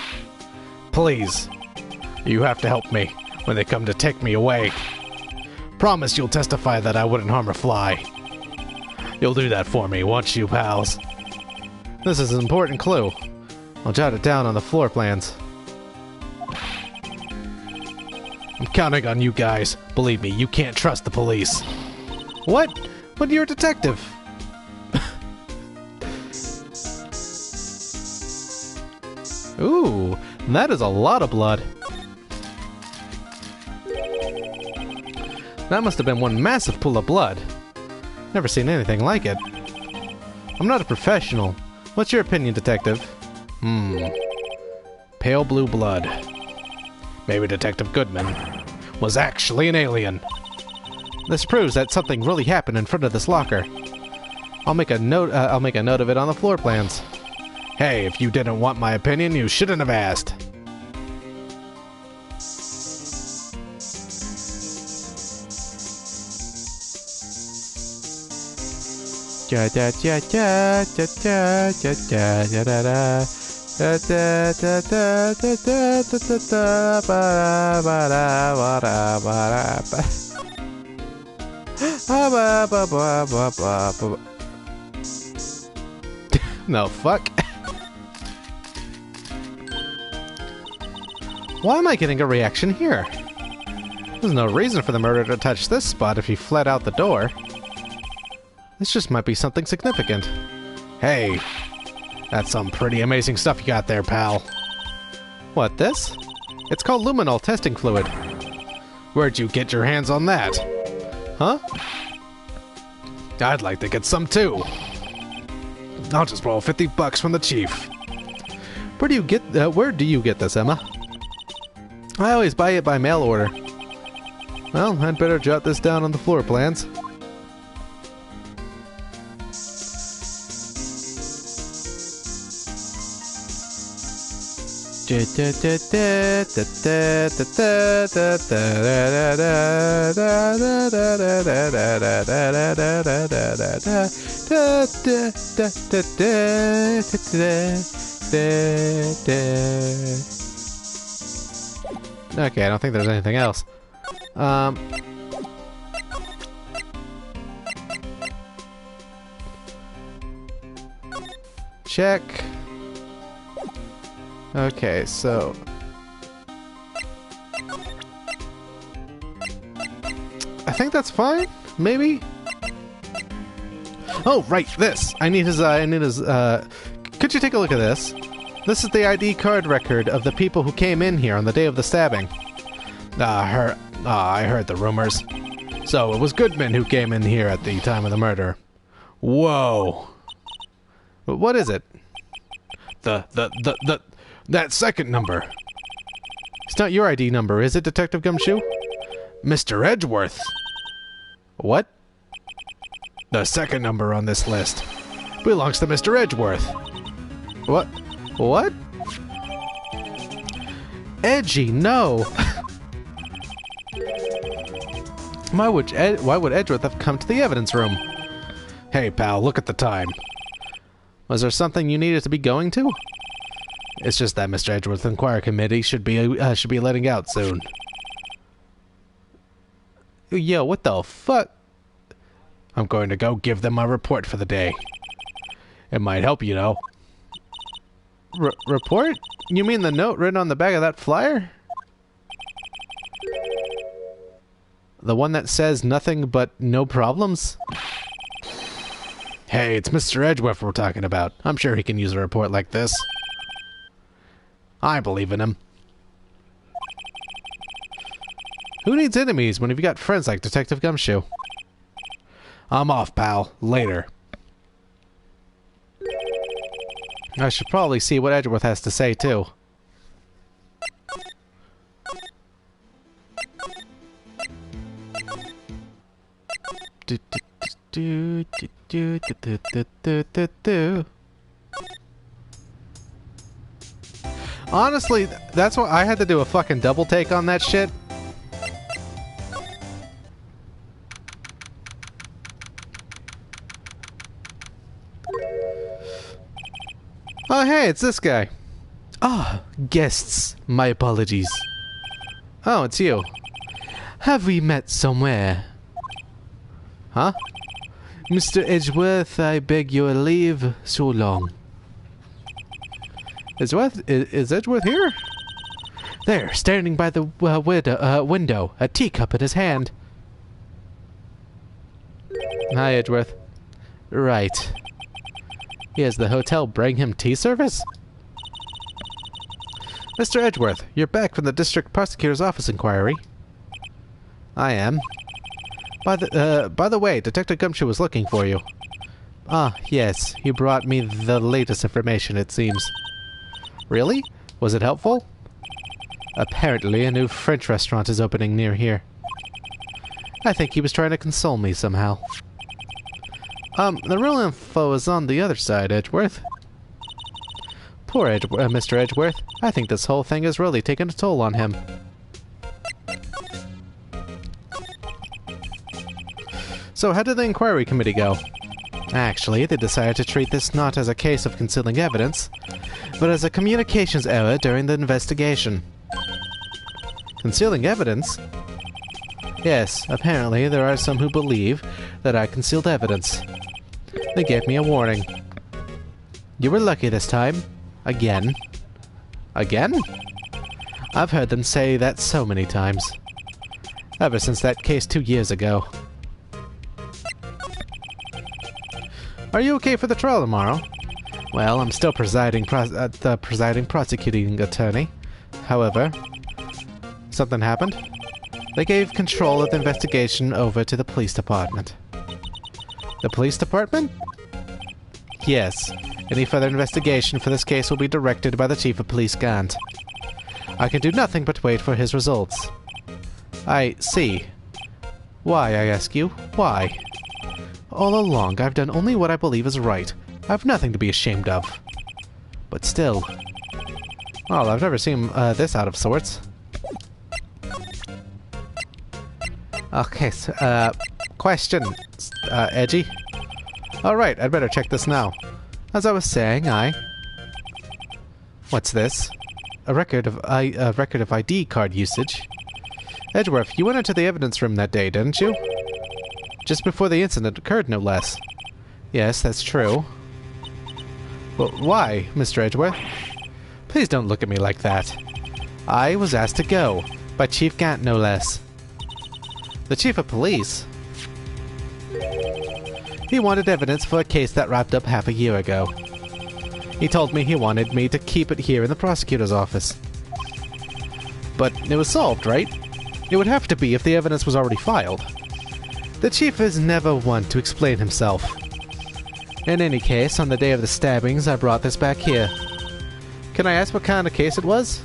Please. You have to help me when they come to take me away. Promise you'll testify that I wouldn't harm a fly. You'll do that for me, won't you, pals? This is an important clue. I'll jot it down on the floor plans. I'm counting on you guys. Believe me, you can't trust the police. What? But you're a detective. Ooh, that is a lot of blood. That must have been one massive pool of blood. Never seen anything like it. I'm not a professional. What's your opinion, Detective? Pale blue blood. Maybe Detective Goodman was actually an alien. This proves that something really happened in front of this locker. I'll make a note of it on the floor plans. Hey, if you didn't want my opinion, you shouldn't have asked. No, fuck. Why am I getting a reaction here? There's no reason for the murderer to touch this spot if he fled out the door. This just might be something significant. Hey, that's some pretty amazing stuff you got there, pal. What, this? It's called luminol testing fluid. Where'd you get your hands on that? Huh? I'd like to get some too. I'll just roll $50 from the chief. Where do you get this, Emma? I always buy it by mail order. Well, I'd better jot this down on the floor plans. Okay, I don't think there's anything else. Check. Okay, so... I think that's fine, maybe? Oh, right, this! I need his, could you take a look at this? This is the ID card record of the people who came in here on the day of the stabbing. I heard the rumors. So, it was Goodman who came in here at the time of the murder. Whoa! What is it? That second number. It's not your ID number, is it, Detective Gumshoe? Mr. Edgeworth. What? The second number on this list belongs to Mr. Edgeworth. What? What? Edgy, no! Why would Edgeworth have come to the evidence room? Hey, pal, look at the time. Was there something you needed to be going to? It's just that Mr. Edgeworth's inquiry committee should be letting out soon. Yo, what the fuck? I'm going to go give them my report for the day. It might help, you know. Report? You mean the note written on the back of that flyer? The one that says nothing but no problems? Hey, it's Mr. Edgeworth we're talking about. I'm sure he can use a report like this. I believe in him. Who needs enemies when you've got friends like Detective Gumshoe? I'm off, pal. Later. I should probably see what Edgeworth has to say, too. Honestly, that's why I had to do a fucking double take on that shit. Oh, hey, it's this guy. Ah, guests. My apologies. Oh, it's you. Have we met somewhere? Huh? Mr. Edgeworth, I beg your leave. So long. Is Edgeworth here? There, standing by the window, a teacup in his hand. Hi, Edgeworth. Right. Has the hotel bring him tea service? Mr. Edgeworth, you're back from the district prosecutor's office inquiry. I am. By the way, Detective Gumshoe was looking for you. Ah, yes. He brought me the latest information, it seems. Really? Was it helpful? Apparently, a new French restaurant is opening near here. I think he was trying to console me somehow. The real info is on the other side, Edgeworth. Poor Mr. Edgeworth. I think this whole thing has really taken a toll on him. So how did the inquiry committee go? Actually, they decided to treat this not as a case of concealing evidence, but as a communications error during the investigation. Concealing evidence? Yes, apparently there are some who believe that I concealed evidence. They gave me a warning. You were lucky this time. Again. Again? I've heard them say that so many times. Ever since that case 2 years ago. Are you okay for the trial tomorrow? Well, I'm still presiding prosecuting attorney. However, something happened? They gave control of the investigation over to the police department. The police department? Yes. Any further investigation for this case will be directed by the Chief of Police Gant. I can do nothing but wait for his results. I see. Why, I ask you? Why? All along, I've done only what I believe is right. I've nothing to be ashamed of. But still, Well, I've never seen this out of sorts. Okay, so, question, Edgy. Alright, I'd better check this now. As I was saying, What's this? A record of ID card usage. Edgeworth, you went into the evidence room that day, didn't you? Just before the incident occurred, no less. Yes, that's true. Well, why, Mr. Edgeworth? Please don't look at me like that. I was asked to go, by Chief Gant, no less. The Chief of Police? He wanted evidence for a case that wrapped up half a year ago. He told me he wanted me to keep it here in the prosecutor's office. But it was solved, right? It would have to be if the evidence was already filed. The Chief is never one to explain himself. In any case, on the day of the stabbings, I brought this back here. Can I ask what kind of case it was?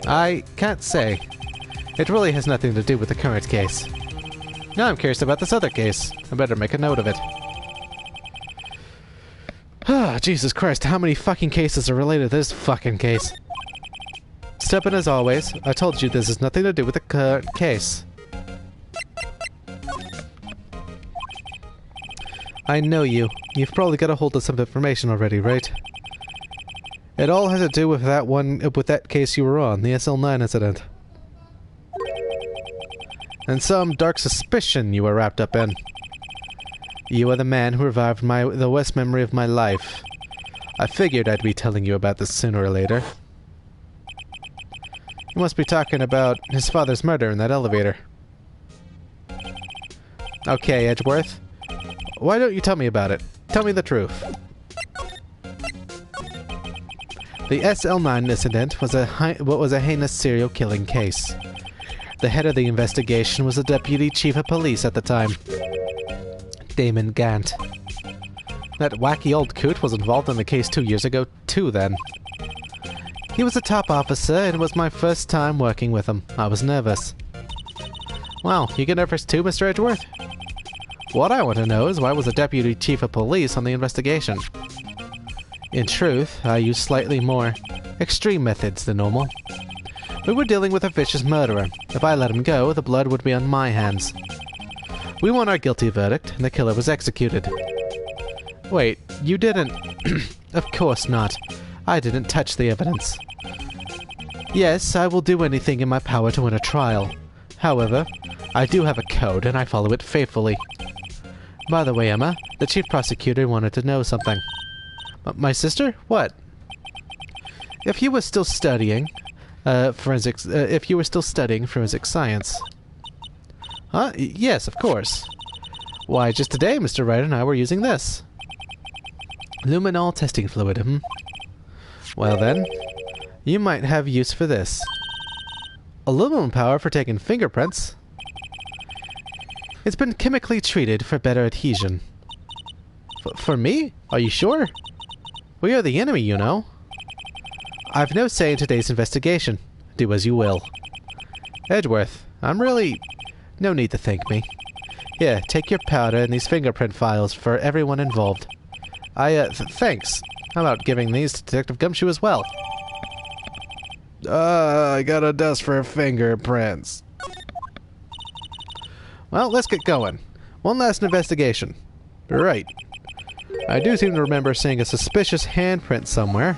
I can't say. It really has nothing to do with the current case. Now I'm curious about this other case. I better make a note of it. Ah, Jesus Christ, how many fucking cases are related to this fucking case? Stubborn as always, I told you this has nothing to do with the current case. I know you. You've probably got a hold of some information already, right? It all has to do with that case you were on, the SL9 incident. And some dark suspicion you were wrapped up in. You are the man who revived the worst memory of my life. I figured I'd be telling you about this sooner or later. You must be talking about his father's murder in that elevator. Okay, Edgeworth. Why don't you tell me about it? Tell me the truth. The SL9 incident was a heinous serial killing case. The head of the investigation was the deputy chief of police at the time, Damon Gant. That wacky old coot was involved in the case 2 years ago too then. He was a top officer and it was my first time working with him. I was nervous. Well, you get nervous too, Mr. Edgeworth? What I want to know is why was the deputy chief of police on the investigation? In truth, I used slightly more extreme methods than normal. We were dealing with a vicious murderer. If I let him go, the blood would be on my hands. We won our guilty verdict, and the killer was executed. Wait, you didn't... Of course not. I didn't touch the evidence. Yes, I will do anything in my power to win a trial. However, I do have a code, and I follow it faithfully. By the way, Emma, the chief prosecutor wanted to know something. My sister? What? If you were still studying forensic science. Huh? Yes, of course. Why, just today, Mr. Wright and I were using this. Luminol testing fluid, Well then, you might have use for this. Aluminum power for taking fingerprints. It's been chemically treated for better adhesion. For me? Are you sure? We are the enemy, you know. I've no say in today's investigation. Do as you will. Edgeworth, I'm really... No need to thank me. Here, take your powder and these fingerprint files for everyone involved. Thanks. How about giving these to Detective Gumshoe as well? I got a dust for fingerprints. Well, let's get going. One last investigation. Right. I do seem to remember seeing a suspicious handprint somewhere.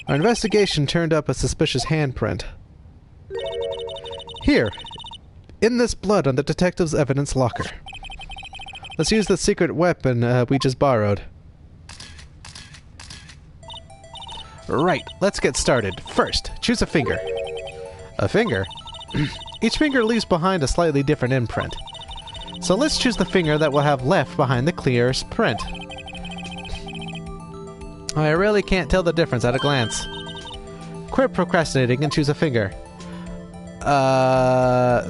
Our investigation turned up a suspicious handprint. Here, in this blood on the detective's evidence locker. Let's use the secret weapon we just borrowed. Right, let's get started. First, choose a finger. A finger? Each finger leaves behind a slightly different imprint. So let's choose the finger that will have left behind the clearest print. I really can't tell the difference at a glance. Quit procrastinating and choose a finger.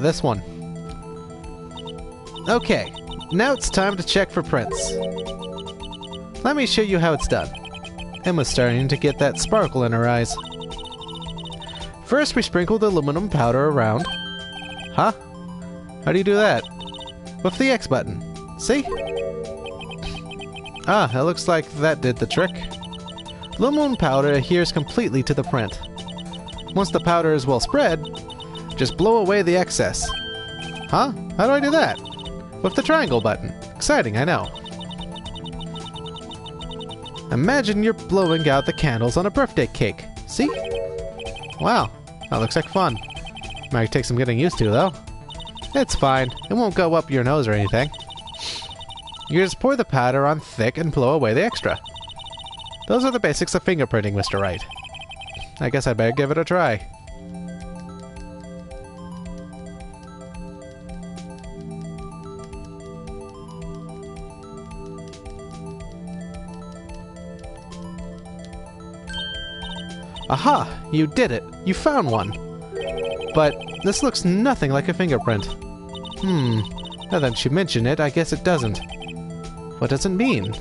This one. Okay, now it's time to check for prints. Let me show you how it's done. Emma's starting to get that sparkle in her eyes. First, we sprinkled aluminum powder around. Huh? How do you do that? With the X button. See? Ah, it looks like that did the trick. Aluminum powder adheres completely to the print. Once the powder is well spread, just blow away the excess. Huh? How do I do that? With the triangle button. Exciting, I know. Imagine you're blowing out the candles on a birthday cake. See? Wow, that looks like fun. Might take some getting used to, though. It's fine. It won't go up your nose or anything. You just pour the powder on thick and blow away the extra. Those are the basics of fingerprinting, Mr. Wright. I guess I better give it a try. Aha! You did it! You found one! But this looks nothing like a fingerprint. Now that you mention it, I guess it doesn't. What does it mean?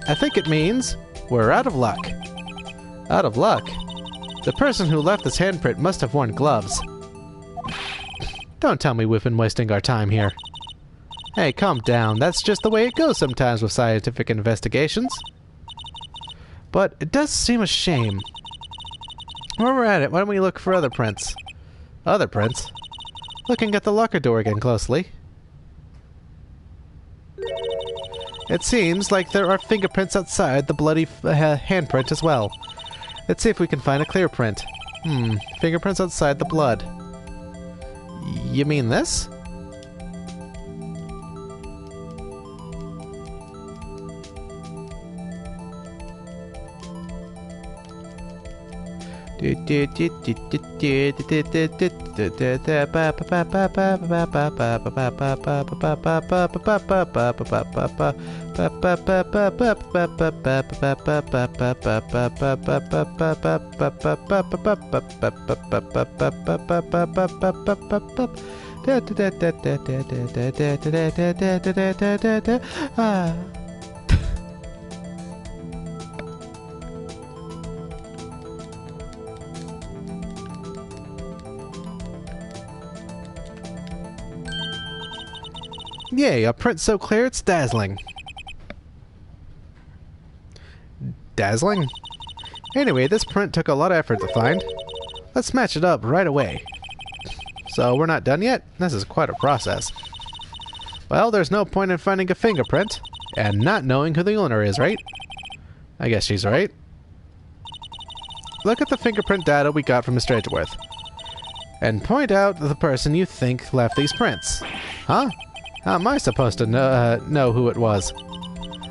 I think it means we're out of luck. Out of luck? The person who left this handprint must have worn gloves. Don't tell me we've been wasting our time here. Hey, calm down. That's just the way it goes sometimes with scientific investigations. But it does seem a shame. While we're at it, why don't we look for other prints? Other prints? Looking at the locker door again closely. It seems like there are fingerprints outside the bloody handprint as well. Let's see if we can find a clear print. Fingerprints outside the blood. You mean this? Yay, a print so clear it's dazzling. Dazzling? Anyway, this print took a lot of effort to find. Let's match it up right away. So, we're not done yet? This is quite a process. Well, there's no point in finding a fingerprint and not knowing who the owner is, right? I guess she's right. Look at the fingerprint data we got from Mr. Edgeworth. And point out the person you think left these prints. Huh? How am I supposed to know who it was?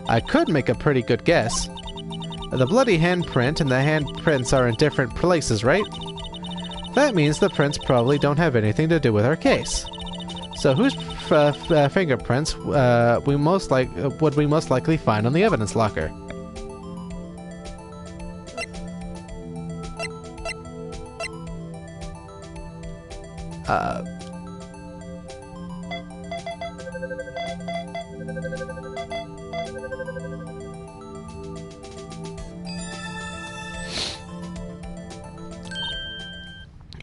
I could make a pretty good guess. The bloody handprint and the handprints are in different places, right? That means the prints probably don't have anything to do with our case. So whose fingerprints would we most likely find on the evidence locker?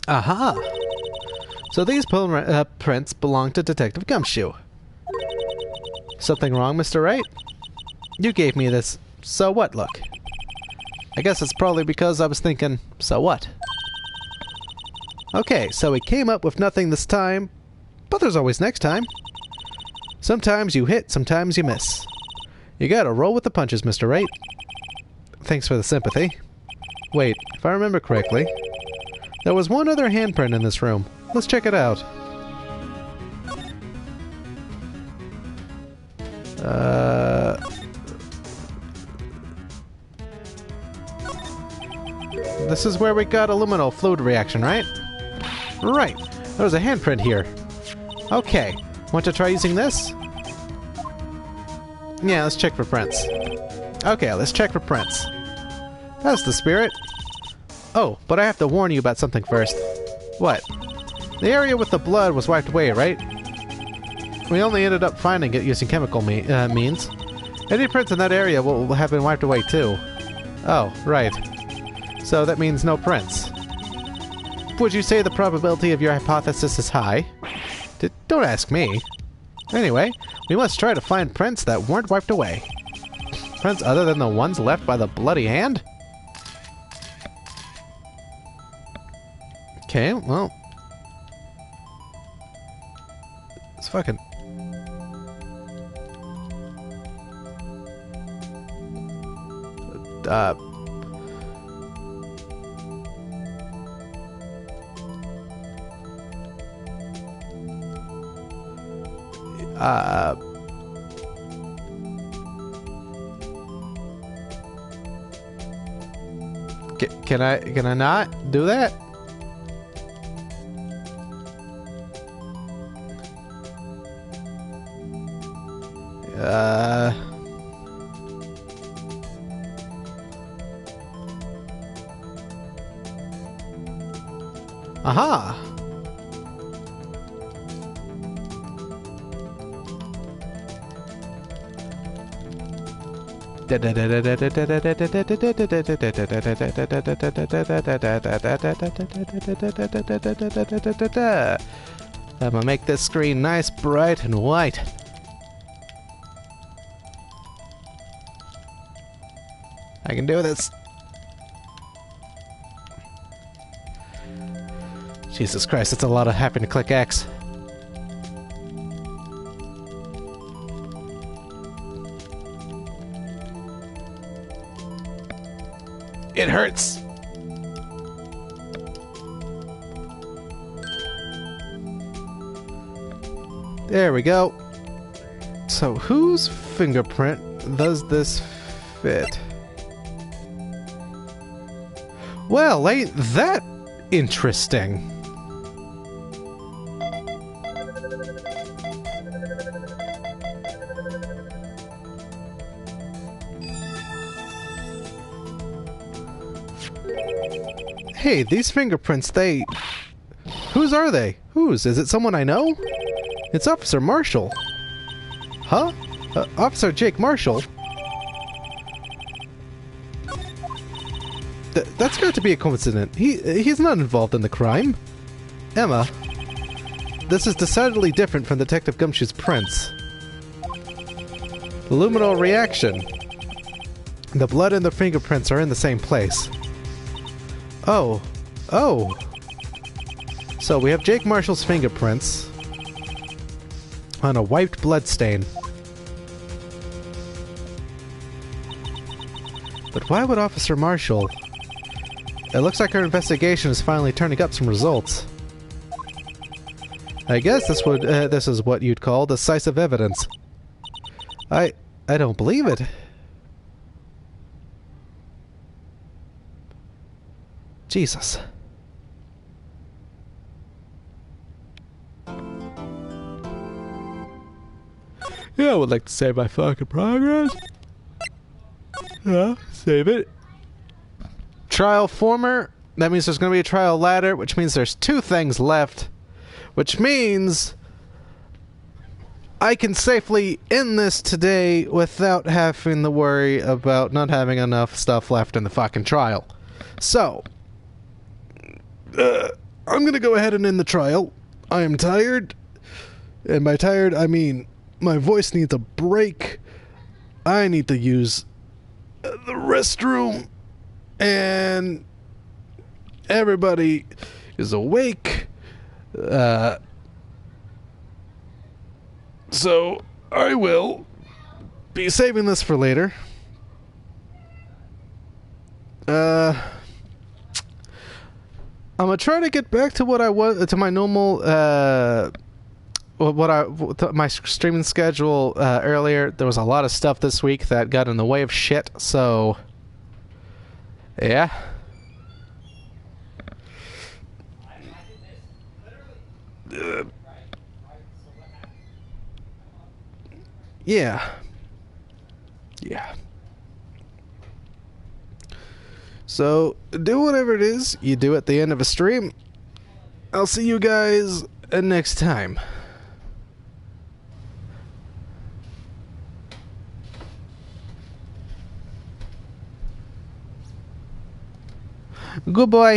Aha! So these prints belong to Detective Gumshoe. Something wrong, Mr. Wright? You gave me this so what look. I guess it's probably because I was thinking, so what? Okay, so we came up with nothing this time, but there's always next time. Sometimes you hit, sometimes you miss. You gotta roll with the punches, Mr. Wright. Thanks for the sympathy. Wait, if I remember correctly, there was one other handprint in this room. Let's check it out. This is where we got aluminum fluid reaction, right? Right. There's a handprint here. Okay. Want to try using this? Yeah, let's check for prints. Okay, let's check for prints. That's the spirit. Oh, but I have to warn you about something first. What? The area with the blood was wiped away, right? We only ended up finding it using chemical means. Any prints in that area will have been wiped away too. Oh, right. So that means no prints. Would you say the probability of your hypothesis is high? Don't ask me. Anyway, we must try to find prints that weren't wiped away. Prints other than the ones left by the bloody hand? Okay, well... It's fucking... Can I not do that? Aha! I'm gonna make this screen nice, bright, and white. I can do this. Jesus Christ, it's a lot of having to click X. It hurts. There we go. So whose fingerprint does this fit? Well, ain't that interesting? Hey, these fingerprints, whose are they? Whose? Is it someone I know? It's Officer Marshall. Huh? Officer Jake Marshall? That's got to be a coincidence. He's not involved in the crime. Emma, this is decidedly different from Detective Gumshoe's prints. The luminol reaction. The blood and the fingerprints are in the same place. Oh. Oh. So we have Jake Marshall's fingerprints on a wiped blood stain. But why would Officer Marshall... It looks like our investigation is finally turning up some results. I guess this is what you'd call decisive evidence. I don't believe it. Jesus. Yeah, I would like to save my fucking progress. Yeah, save it. Trial former. That means there's going to be a trial ladder, which means there's 2 things left. Which means I can safely end this today without having to worry about not having enough stuff left in the fucking trial. So, I'm going to go ahead and end the trial. I am tired. And by tired, I mean my voice needs a break. I need to use the restroom. And everybody is awake. So I will be saving this for later. I'm gonna try to get back to what I was to my normal my streaming schedule earlier. There was a lot of stuff this week that got in the way of shit, so yeah. Yeah. So, do whatever it is you do at the end of a stream. I'll see you guys next time. Good boy.